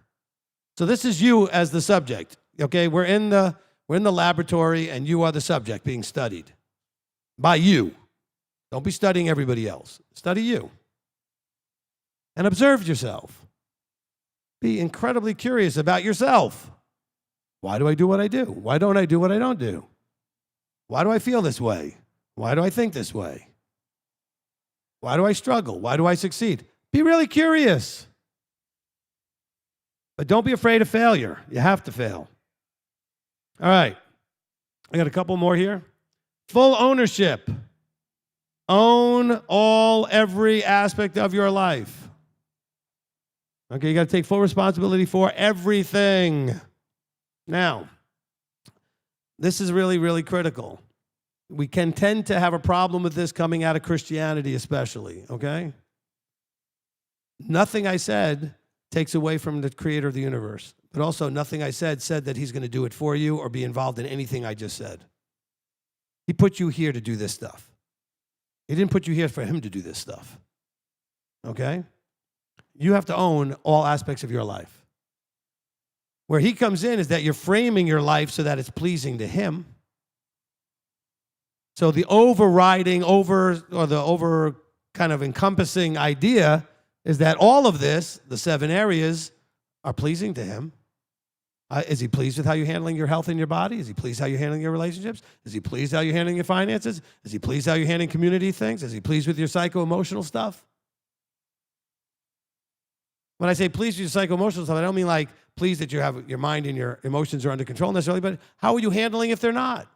So this is you as the subject, okay? We're in the laboratory, and you are the subject being studied by you. Don't be studying everybody else. Study you. And observe yourself. Be incredibly curious about yourself. Why do I do what I do? Why don't I do what I don't do? Why do I feel this way? Why do I think this way? Why do I struggle? Why do I succeed? Be really curious. But don't be afraid of failure. You have to fail. All right. I got a couple more here. Full ownership. Own every aspect of your life. Okay, you got to take full responsibility for everything. Now, this is really, really critical. We can tend to have a problem with this coming out of Christianity especially, okay? Nothing I said takes away from the creator of the universe, but also nothing I said that he's going to do it for you or be involved in anything I just said. He put you here to do this stuff. He didn't put you here for him to do this stuff, okay? You have to own all aspects of your life. Where he comes in is that you're framing your life so that it's pleasing to him. So the over kind of encompassing idea is that all of this, the 7 areas, are pleasing to him. Is he pleased with how you're handling your health and your body? Is he pleased how you're handling your relationships? Is he pleased how you're handling your finances? Is he pleased how you're handling community things? Is he pleased with your psycho-emotional stuff? When I say pleased with your psycho-emotional stuff, I don't mean like pleased that you have your mind and your emotions are under control necessarily, but how are you handling if they're not?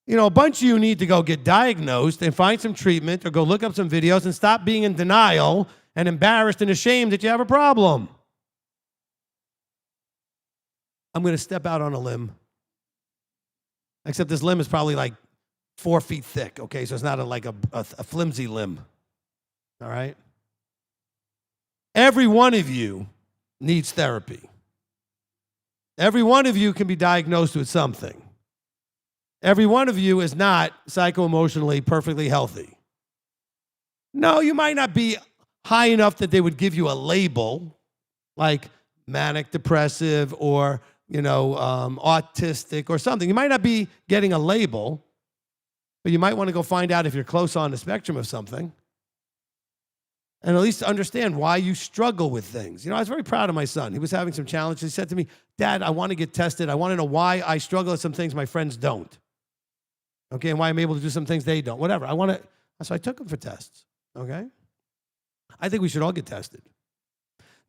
You know, a bunch of you need to go get diagnosed and find some treatment or go look up some videos and stop being in denial and embarrassed and ashamed that you have a problem. I'm going to step out on a limb. Except this limb is probably like 4 feet thick, okay? So it's not like a flimsy limb, all right? Every one of you needs therapy. Every one of you can be diagnosed with something. Every one of you is not psycho-emotionally perfectly healthy. No, you might not be high enough that they would give you a label like manic depressive or autistic or something. You might not be getting a label, but you might want to go find out if you're close on the spectrum of something and at least understand why you struggle with things. I was very proud of my son. He was having some challenges. He said to me, Dad, I want to get tested. I want to know why I struggle with some things my friends don't. Okay, and why I'm able to do some things they don't. Whatever. So I took him for tests. Okay? I think we should all get tested.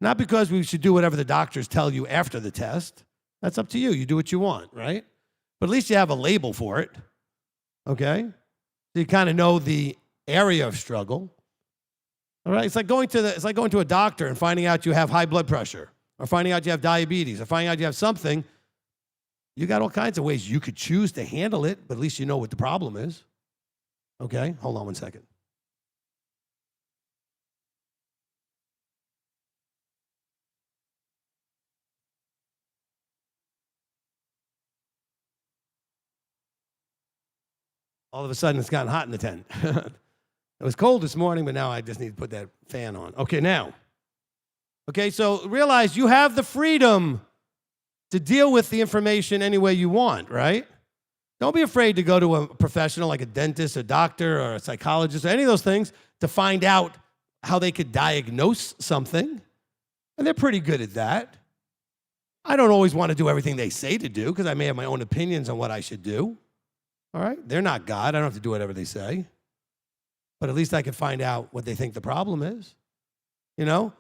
Not because we should do whatever the doctors tell you after the test. That's up to you. You do what you want, right? But at least you have a label for it, okay? So you kind of know the area of struggle, all right? It's like going to a doctor and finding out you have high blood pressure or finding out you have diabetes or finding out you have something. You got all kinds of ways you could choose to handle it, but at least you know what the problem is, okay? Hold on one second. All of a sudden, it's gotten hot in the tent. It was cold this morning, but now I just need to put that fan on. Okay, now. Okay, so realize you have the freedom to deal with the information any way you want, right? Don't be afraid to go to a professional like a dentist, a doctor, or a psychologist, or any of those things to find out how they could diagnose something. And they're pretty good at that. I don't always want to do everything they say to do because I may have my own opinions on what I should do. All right? They're not God. I don't have to do whatever they say. But at least I can find out what they think the problem is, and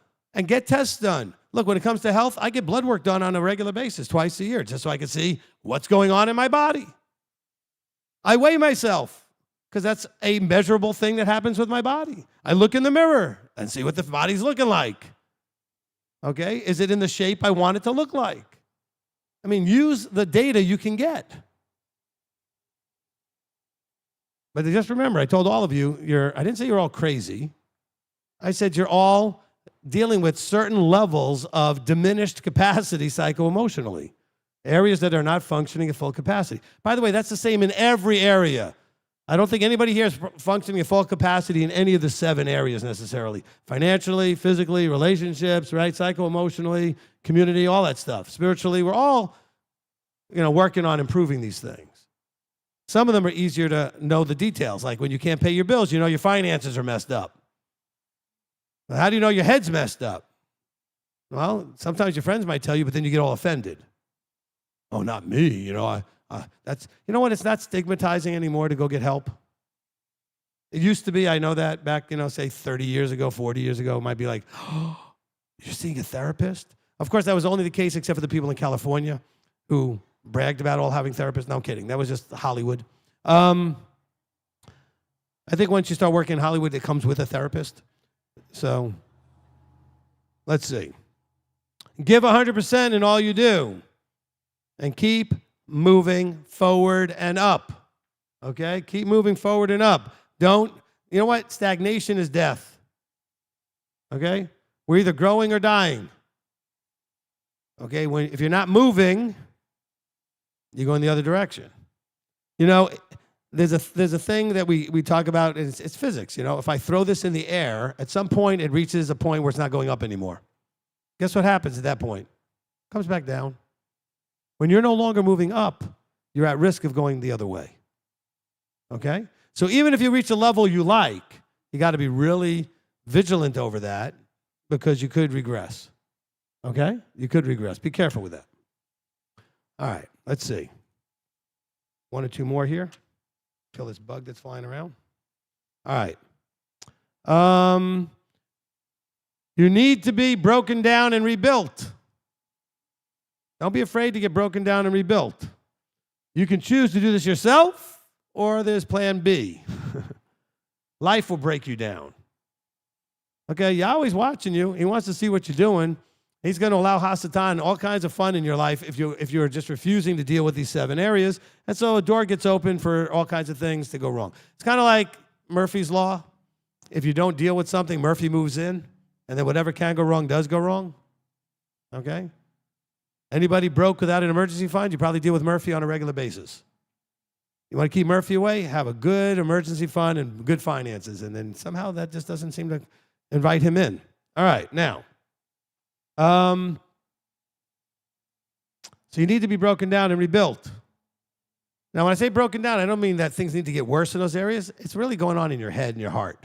get tests done. Look, when it comes to health, I get blood work done on a regular basis, twice a year, just so I can see what's going on in my body. I weigh myself because that's a measurable thing that happens with my body. I look in the mirror and see what the body's looking like. Okay? Is it in the shape I want it to look like? Use the data you can get. But just remember, I told all of you, I didn't say you're all crazy. I said you're all dealing with certain levels of diminished capacity psycho-emotionally, areas that are not functioning at full capacity. By the way, that's the same in every area. I don't think anybody here is functioning at full capacity in any of the 7 areas necessarily. Financially, physically, relationships, right? Psycho-emotionally, community, all that stuff. Spiritually, we're all, working on improving these things. Some of them are easier to know the details, like when you can't pay your bills, you know your finances are messed up. Well, how do you know your head's messed up? Well, sometimes your friends might tell you, but then you get all offended. Oh, not me. You know, that's, you know what? It's not stigmatizing anymore to go get help. It used to be, I know that back, you know, say 30 years ago, 40 years ago, it might be like, oh, you're seeing a therapist? Of course, that was only the case except for the people in California who bragged about all having therapists. No, I'm kidding. That was just Hollywood. I think once you start working in Hollywood, it comes with a therapist. So let's see. Give 100% in all you do and keep moving forward and up. Okay? Keep moving forward and up. Don't, you know what? Stagnation is death. Okay? We're either growing or dying. Okay? If you're not moving, you go in the other direction. You know, there's a thing that we talk about, and it's physics. You know, if I throw this in the air, at some point it reaches a point where it's not going up anymore. Guess what happens at that point? It comes back down. When you're no longer moving up, you're at risk of going the other way. Okay? So even if you reach a level you like, you got to be really vigilant over that because you could regress. Okay? You could regress. Be careful with that. All right, let's see. One or two more here. Kill this bug that's flying around. All right. You need to be broken down and rebuilt. Don't be afraid to get broken down and rebuilt. You can choose to do this yourself, or there's plan B. Life will break you down. Okay, Yahweh's watching you. He wants to see what you're doing. He's going to allow Hasatan all kinds of fun in your life if you're just refusing to deal with these 7 areas. And so a door gets open for all kinds of things to go wrong. It's kind of like Murphy's Law. If you don't deal with something, Murphy moves in, and then whatever can go wrong does go wrong. Okay? Anybody broke without an emergency fund, you probably deal with Murphy on a regular basis. You want to keep Murphy away? Have a good emergency fund and good finances. And then somehow that just doesn't seem to invite him in. All right, now. So you need to be broken down and rebuilt. Now, when I say broken down, I don't mean that things need to get worse in those areas. It's really going on in your head and your heart.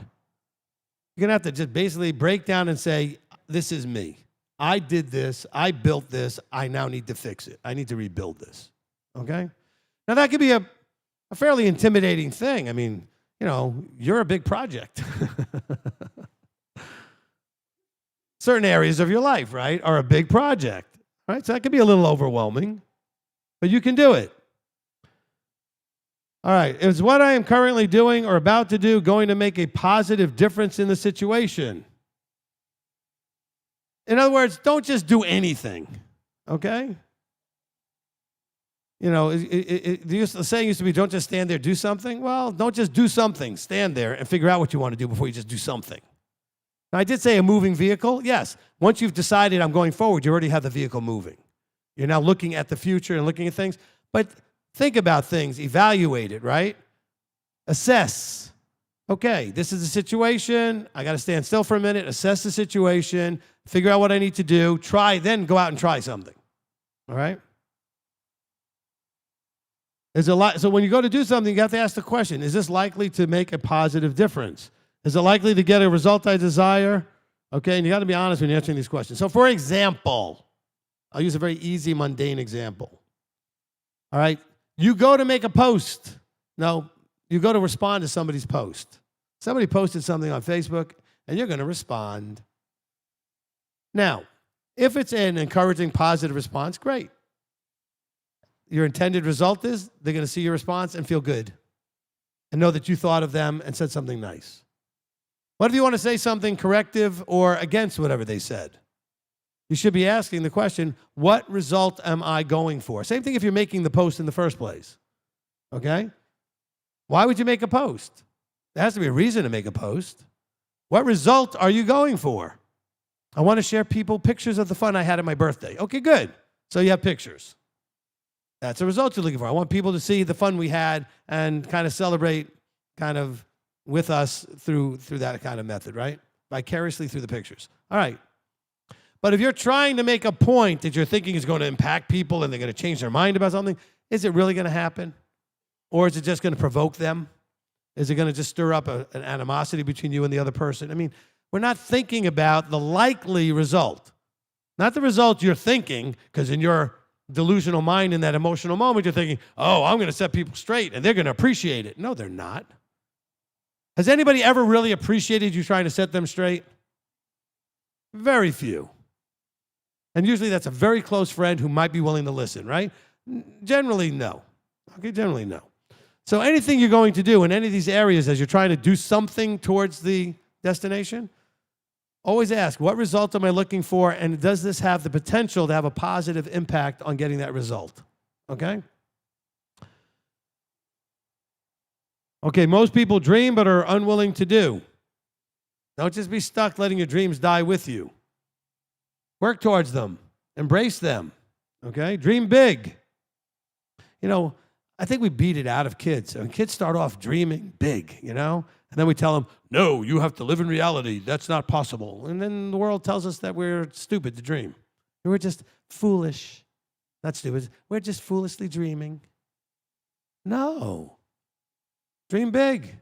You're going to have to just basically break down and say, this is me. I did this. I built this. I now need to fix it. I need to rebuild this. Okay? Now, that could be a fairly intimidating thing. I mean, you know, you're a big project. Certain areas of your life, right, are a big project, right? So that could be a little overwhelming, but you can do it. All right, is what I am currently doing or about to do going to make a positive difference in the situation? In other words, don't just do anything, okay? You know, the saying used to be, don't just stand there, do something. Well, don't just do something. Stand there and figure out what you want to do before you just do something. Now, I did say a moving vehicle. Yes, once you've decided I'm going forward, you already have the vehicle moving. You're now looking at the future and looking at things. But think about things, evaluate it, right? Assess. Okay, this is the situation. I got to stand still for a minute, assess the situation, figure out what I need to do, try, then go out and try something. All right? There's a lot. So when you go to do something, you have to ask the question, is this likely to make a positive difference? Is it likely to get a result I desire? Okay, and you got to be honest when you're answering these questions. So for example, I'll use a very easy, mundane example. All right, you go to make a post. No, you go to respond to somebody's post. Somebody posted something on Facebook, and you're going to respond. Now, if it's an encouraging, positive response, great. Your intended result is they're going to see your response and feel good and know that you thought of them and said something nice. What if you want to say something corrective or against whatever they said? You should be asking the question, what result am I going for? Same thing if you're making the post in the first place, okay? Why would you make a post? There has to be a reason to make a post. What result are you going for? I want to share people pictures of the fun I had at my birthday. Okay, good. So you have pictures. That's the result you're looking for. I want people to see the fun we had and kind of celebrate kind of with us through that kind of method, right? Vicariously through the pictures. All right. But if you're trying to make a point that you're thinking is going to impact people and they're going to change their mind about something, is it really going to happen? Or is it just going to provoke them? Is it going to just stir up an animosity between you and the other person? I mean, we're not thinking about the likely result, not the result you're thinking, because in your delusional mind in that emotional moment, you're thinking, oh, I'm going to set people straight and they're going to appreciate it. No, they're not. Has anybody ever really appreciated you trying to set them straight? Very few. And usually that's a very close friend who might be willing to listen, right? Generally, no. Okay, generally, no. So anything you're going to do in any of these areas as you're trying to do something towards the destination, always ask, what result am I looking for, and does this have the potential to have a positive impact on getting that result? Okay? Okay, most people dream but are unwilling to do. Don't just be stuck letting your dreams die with you. Work towards them. Embrace them. Okay? Dream big. You know, I think we beat it out of kids. I mean, kids start off dreaming big, you know? And then we tell them, no, you have to live in reality. That's not possible. And then the world tells us that we're stupid to dream. We're just foolish. Not stupid. We're just foolishly dreaming. No. Dream big.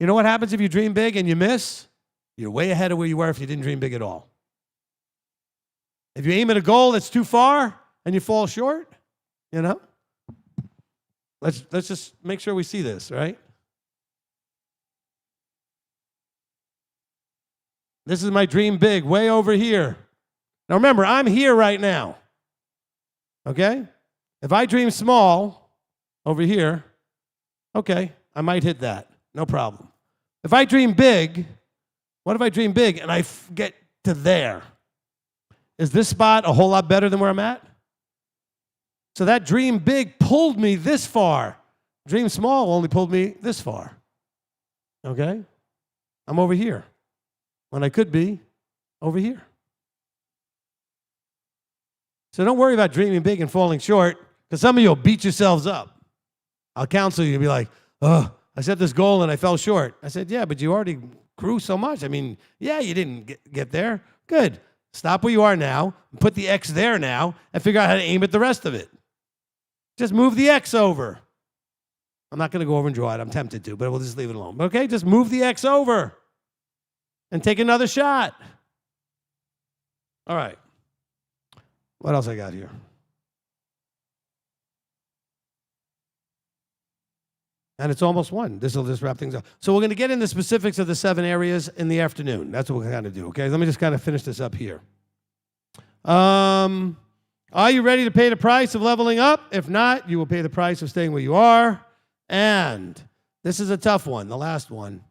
You know what happens if you dream big and you miss? You're way ahead of where you were if you didn't dream big at all. If you aim at a goal that's too far and you fall short, you know, let's just make sure we see this, right? This is my dream big, way over here. Now remember, I'm here right now, okay? If I dream small over here, okay, I might hit that, no problem. If I dream big, what if I dream big and I get to there? Is this spot a whole lot better than where I'm at? So that dream big pulled me this far. Dream small only pulled me this far. Okay? I'm over here when I could be over here. So don't worry about dreaming big and falling short, because some of you will beat yourselves up. I'll counsel you and be like, oh, I set this goal and I fell short. I said, yeah, but you already grew so much. I mean, yeah, you didn't get there. Good. Stop where you are now, put the X there now, and figure out how to aim at the rest of it. Just move the X over. I'm not going to go over and draw it. I'm tempted to, but we'll just leave it alone. Okay, just move the X over and take another shot. All right. What else I got here? And it's almost 1. This will just wrap things up. So we're going to get into specifics of the 7 areas in the afternoon. That's what we're going to do, okay? Let me just kind of finish this up here. Are you ready to pay the price of leveling up? If not, you will pay the price of staying where you are. And this is a tough one, the last one.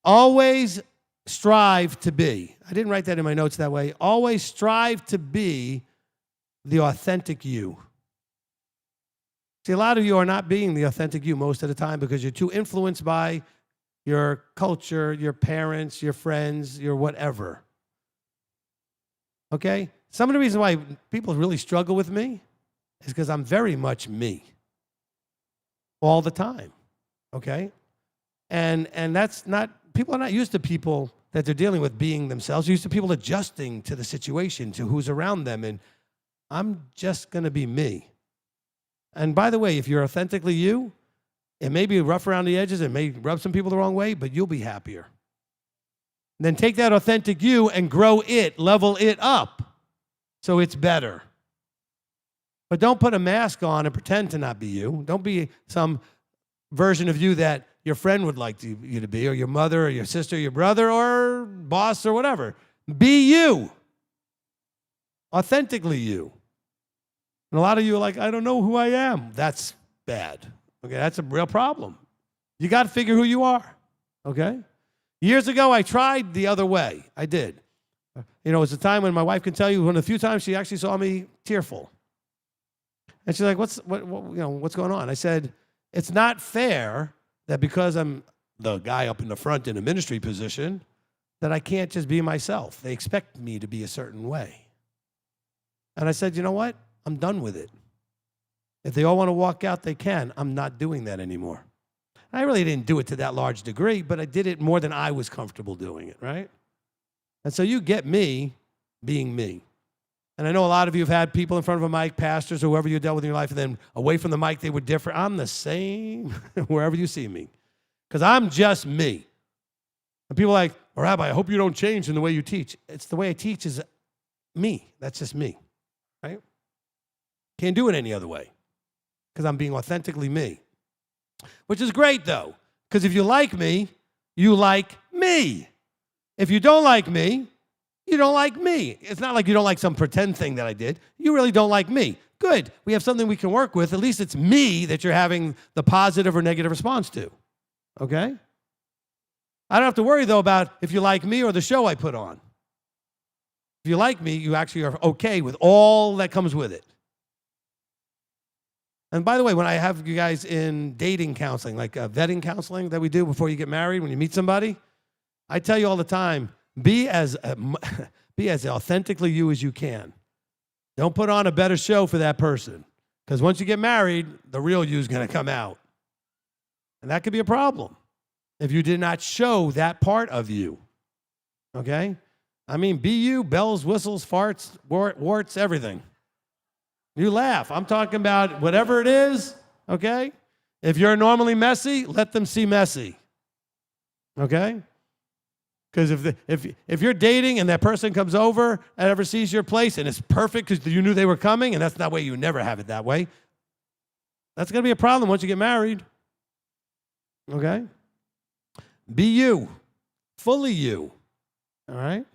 Always strive to be. I didn't write that in my notes that way. Always strive to be the authentic you. See, a lot of you are not being the authentic you most of the time because you're too influenced by your culture, your parents, your friends, your whatever. Okay? Some of the reason why people really struggle with me is because I'm very much me all the time. Okay? And that's not, people are not used to people that they're dealing with being themselves. They're used to people adjusting to the situation, to who's around them. And I'm just going to be me. And by the way, if you're authentically you, it may be rough around the edges, it may rub some people the wrong way, but you'll be happier. Then take that authentic you and grow it, level it up so it's better. But don't put a mask on and pretend to not be you. Don't be some version of you that your friend would like you to be, or your mother, or your sister, or your brother, or boss, or whatever. Be you. Authentically you. And a lot of you are like, I don't know who I am. That's bad. Okay, that's a real problem. You got to figure who you are. Okay? Years ago, I tried the other way. I did. You know, it was a time when my wife can tell you, one of the few times she actually saw me tearful. And she's like, what's going on? I said, it's not fair that because I'm the guy up in the front in a ministry position, that I can't just be myself. They expect me to be a certain way. And I said, you know what? I'm done with it. If they all want to walk out, they can. I'm not doing that anymore. I really didn't do it to that large degree, but I did it more than I was comfortable doing it, right? And so you get me being me. And I know a lot of you have had people in front of a mic, pastors or whoever you dealt with in your life, and then away from the mic, they were different. I'm the same wherever you see me because I'm just me. And people are like, well, Rabbi, I hope you don't change in the way you teach. It's the way I teach is me. That's just me, right? Can't do it any other way because I'm being authentically me, which is great, though, because if you like me, you like me. If you don't like me, you don't like me. It's not like you don't like some pretend thing that I did. You really don't like me. Good. We have something we can work with. At least it's me that you're having the positive or negative response to, okay? I don't have to worry, though, about if you like me or the show I put on. If you like me, you actually are okay with all that comes with it. And by the way, when I have you guys in dating counseling, like vetting counseling that we do before you get married, when you meet somebody, I tell you all the time, be as authentically you as you can. Don't put on a better show for that person. Because once you get married, the real you is going to come out. And that could be a problem if you did not show that part of you. Okay? I mean, be you, bells, whistles, farts, warts, everything. You laugh. I'm talking about whatever it is, okay? If you're normally messy, let them see messy. Okay? Because if you're dating and that person comes over and ever sees your place and it's perfect because you knew they were coming, and that's that way, you never have it that way, that's going to be a problem once you get married. Okay? Be you. Fully you. All right?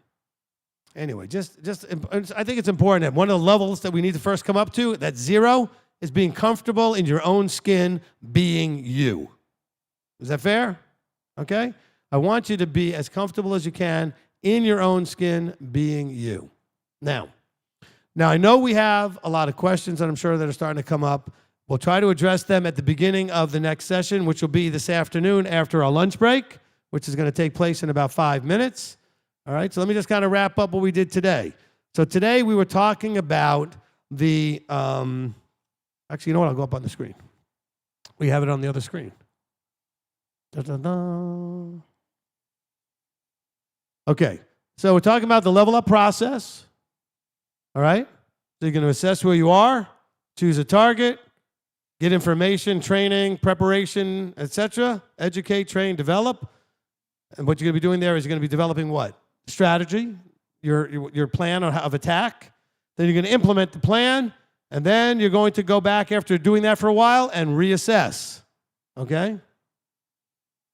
Anyway, I think it's important that one of the levels that we need to first come up to, that 0, is being comfortable in your own skin being you. Is that fair? Okay? I want you to be as comfortable as you can in your own skin being you. Now, I know we have a lot of questions, and I'm sure that are starting to come up. We'll try to address them at the beginning of the next session, which will be this afternoon after our lunch break, which is going to take place in about 5 minutes. All right, so let me just kind of wrap up what we did today. So today we were talking about the, actually, you know what? I'll go up on the screen. We have it on the other screen. Da-da-da. Okay, so we're talking about the level up process. All right, so you're going to assess where you are, choose a target, get information, training, preparation, etc. Educate, train, develop. And what you're going to be doing there is you're going to be developing what? Strategy, your plan of attack. Then you're going to implement the plan, and then you're going to go back after doing that for a while and reassess. Okay?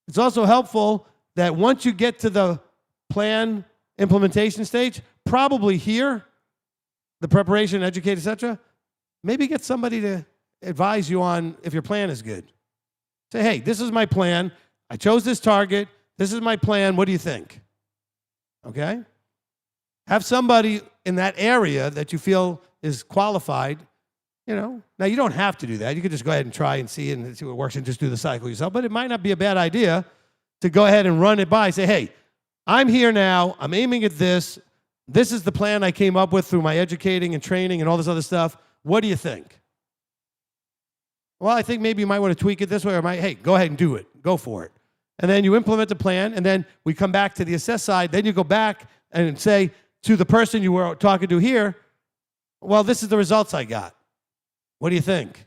It's also helpful that once you get to the plan implementation stage, probably here, the preparation, educate, etc., maybe get somebody to advise you on if your plan is good. Say, hey, this is my plan. I chose this target. This is my plan. What do you think? Okay? Have somebody in that area that you feel is qualified, you know. Now, you don't have to do that. You could just go ahead and try and see what works and just do the cycle yourself. But it might not be a bad idea to go ahead and run it by. Say, hey, I'm here now. I'm aiming at this. This is the plan I came up with through my educating and training and all this other stuff. What do you think? Well, I think maybe you might want to tweak it this way, or hey, go ahead and do it. Go for it. And then you implement the plan, and then we come back to the assess side. Then you go back and say to the person you were talking to here, well, this is the results I got. What do you think?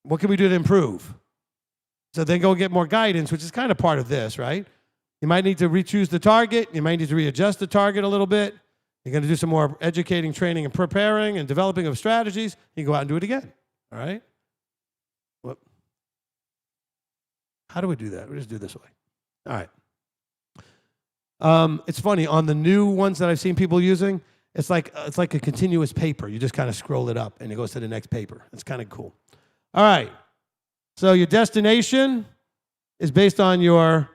What can we do to improve? So then go get more guidance, which is kind of part of this, right? You might need to re-choose the target. You might need to readjust the target a little bit. You're going to do some more educating, training, and preparing and developing of strategies. You can go out and do it again, all right? How do we do that? We just do it this way. All right. It's funny, on the new ones that I've seen people using, it's like a continuous paper. You just kind of scroll it up, and it goes to the next paper. It's kind of cool. All right. So your destination is based on your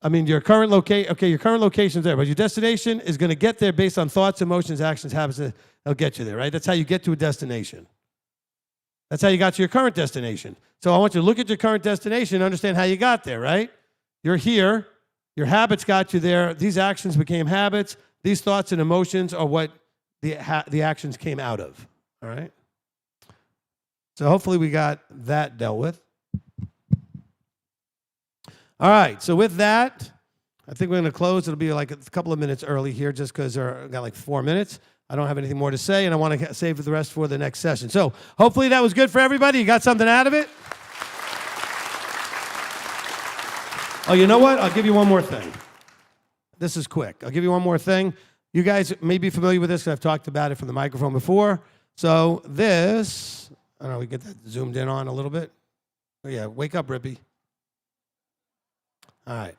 current location. Okay, your current location's there, but your destination is going to get there based on thoughts, emotions, actions, habits. They'll get you there, right? That's how you get to a destination. That's how you got to your current destination. So I want you to look at your current destination and understand how you got there, right? You're here. Your habits got you there. These actions became habits. These thoughts and emotions are what the actions came out of, all right? So hopefully we got that dealt with. All right, so with that, I think we're going to close. It'll be like a couple of minutes early here just because I got like 4 minutes. I don't have anything more to say, and I want to save the rest for the next session. So hopefully that was good for everybody. You got something out of it? Oh, you know what? I'll give you one more thing. This is quick. I'll give you one more thing. You guys may be familiar with this because I've talked about it from the microphone before. So this, I don't know, we get that zoomed in on a little bit. Oh, yeah, wake up, Rippy. All right.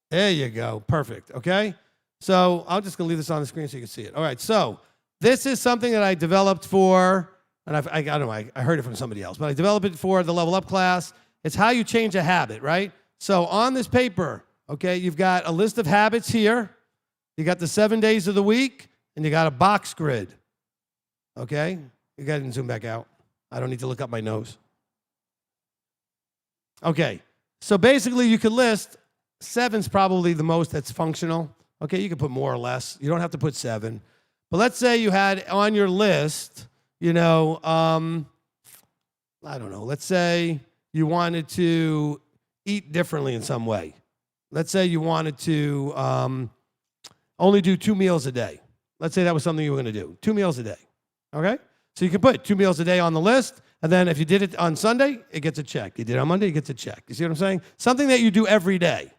There you go. Perfect. Okay? So I'm just going to leave this on the screen so you can see it. All right. So this is something that I developed for, and I don't know, I heard it from somebody else, but I developed it for the Level Up class. It's how you change a habit, right? So on this paper, okay, you've got a list of habits here. You got the 7 days of the week, and you got a box grid. Okay? You guys can zoom back out. I don't need to look up my nose. Okay. So basically, you could list 7's probably the most that's functional. Okay, you can put more or less. You don't have to put 7. But let's say you had on your list, I don't know. Let's say you wanted to eat differently in some way. Let's say you wanted to only do 2 meals a day. Let's say that was something you were going to do. 2 meals a day. Okay? So you can put 2 meals a day on the list, and then if you did it on Sunday, it gets a check. You did it on Monday, it gets a check. You see what I'm saying? Something that you do every day.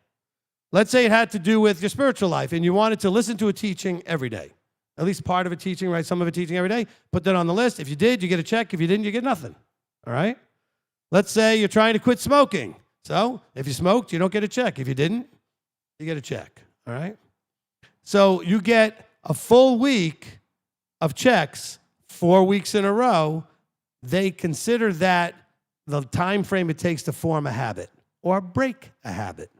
Let's say it had to do with your spiritual life, and you wanted to listen to a teaching every day. At least part of a teaching, right? Some of a teaching every day. Put that on the list. If you did, you get a check. If you didn't, you get nothing. All right? Let's say you're trying to quit smoking. So if you smoked, you don't get a check. If you didn't, you get a check. All right? So you get a full week of checks 4 weeks in a row. They consider that the time frame it takes to form a habit or break a habit.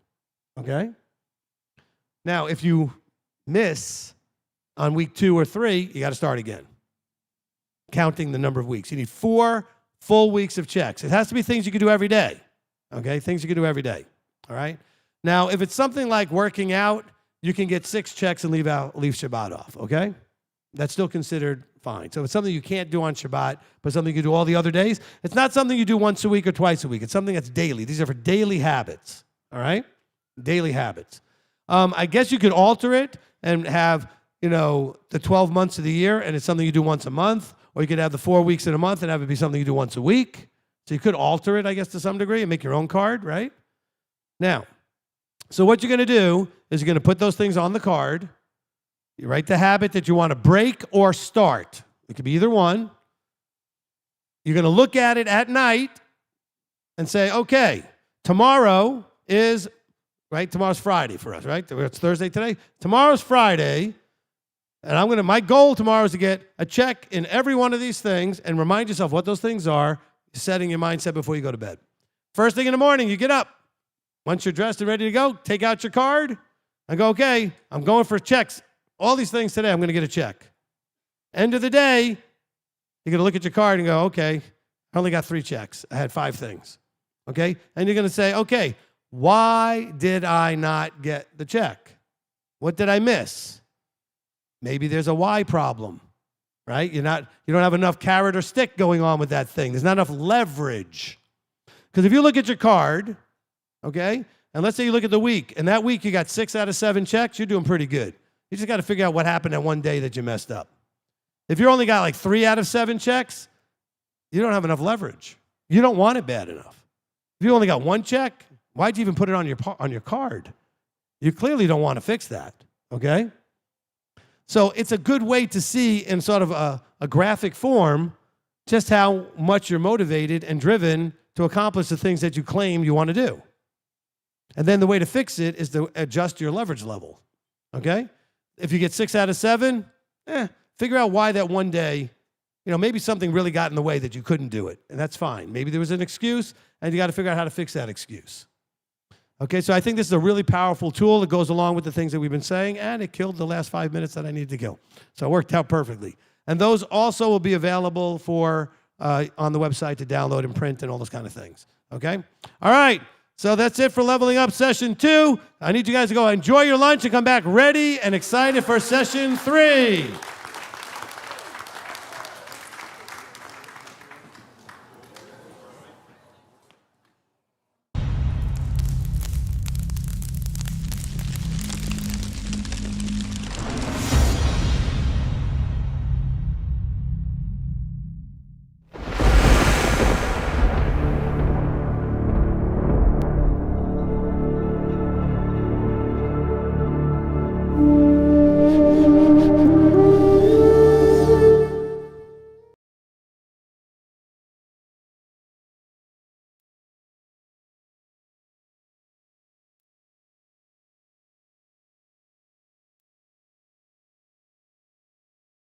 Okay? Now, if you miss on week 2 or 3, you got to start again, counting the number of weeks. You need 4 full weeks of checks. It has to be things you can do every day. Okay? Things you can do every day. All right? Now, if it's something like working out, you can get 6 checks and leave Shabbat off. Okay? That's still considered fine. So it's something you can't do on Shabbat, but something you can do all the other days. It's not something you do once a week or twice a week. It's something that's daily. These are for daily habits. All right? Daily habits. I guess you could alter it and have, the 12 months of the year, and it's something you do once a month, or you could have the 4 weeks in a month and have it be something you do once a week. So you could alter it, I guess, to some degree and make your own card, right? Now, so what you're going to do is you're going to put those things on the card. You write the habit that you want to break or start. It could be either one. You're going to look at it at night and say, okay, tomorrow is, right? Tomorrow's Friday for us, right? It's Thursday today. Tomorrow's Friday, and my goal tomorrow is to get a check in every one of these things and remind yourself what those things are, setting your mindset before you go to bed. First thing in the morning, you get up. Once you're dressed and ready to go, take out your card and go, okay, I'm going for checks. All these things today, I'm going to get a check. End of the day, you're going to look at your card and go, okay, I only got 3 checks. I had 5 things. Okay? And you're going to say, okay, why did I not get the check? What did I miss? Maybe there's a why problem, right? You don't have enough carrot or stick going on with that thing. There's not enough leverage. Because if you look at your card, okay, and let's say you look at the week, and that week you got 6 out of 7 checks, you're doing pretty good. You just got to figure out what happened that one day that you messed up. If you only got like 3 out of 7 checks, you don't have enough leverage. You don't want it bad enough. If you only got 1 check, why'd you even put it on your card? You clearly don't want to fix that, okay? So it's a good way to see in sort of a graphic form just how much you're motivated and driven to accomplish the things that you claim you want to do. And then the way to fix it is to adjust your leverage level, okay? If you get 6 out of 7, figure out why that one day, maybe something really got in the way that you couldn't do it, and that's fine. Maybe there was an excuse, and you got to figure out how to fix that excuse. Okay, so I think this is a really powerful tool that goes along with the things that we've been saying, and it killed the last 5 minutes that I needed to kill. So it worked out perfectly. And those also will be available for on the website to download and print and all those kind of things. Okay? All right. So that's it for Leveling Up Session 2. I need you guys to go enjoy your lunch and come back ready and excited for Session 3.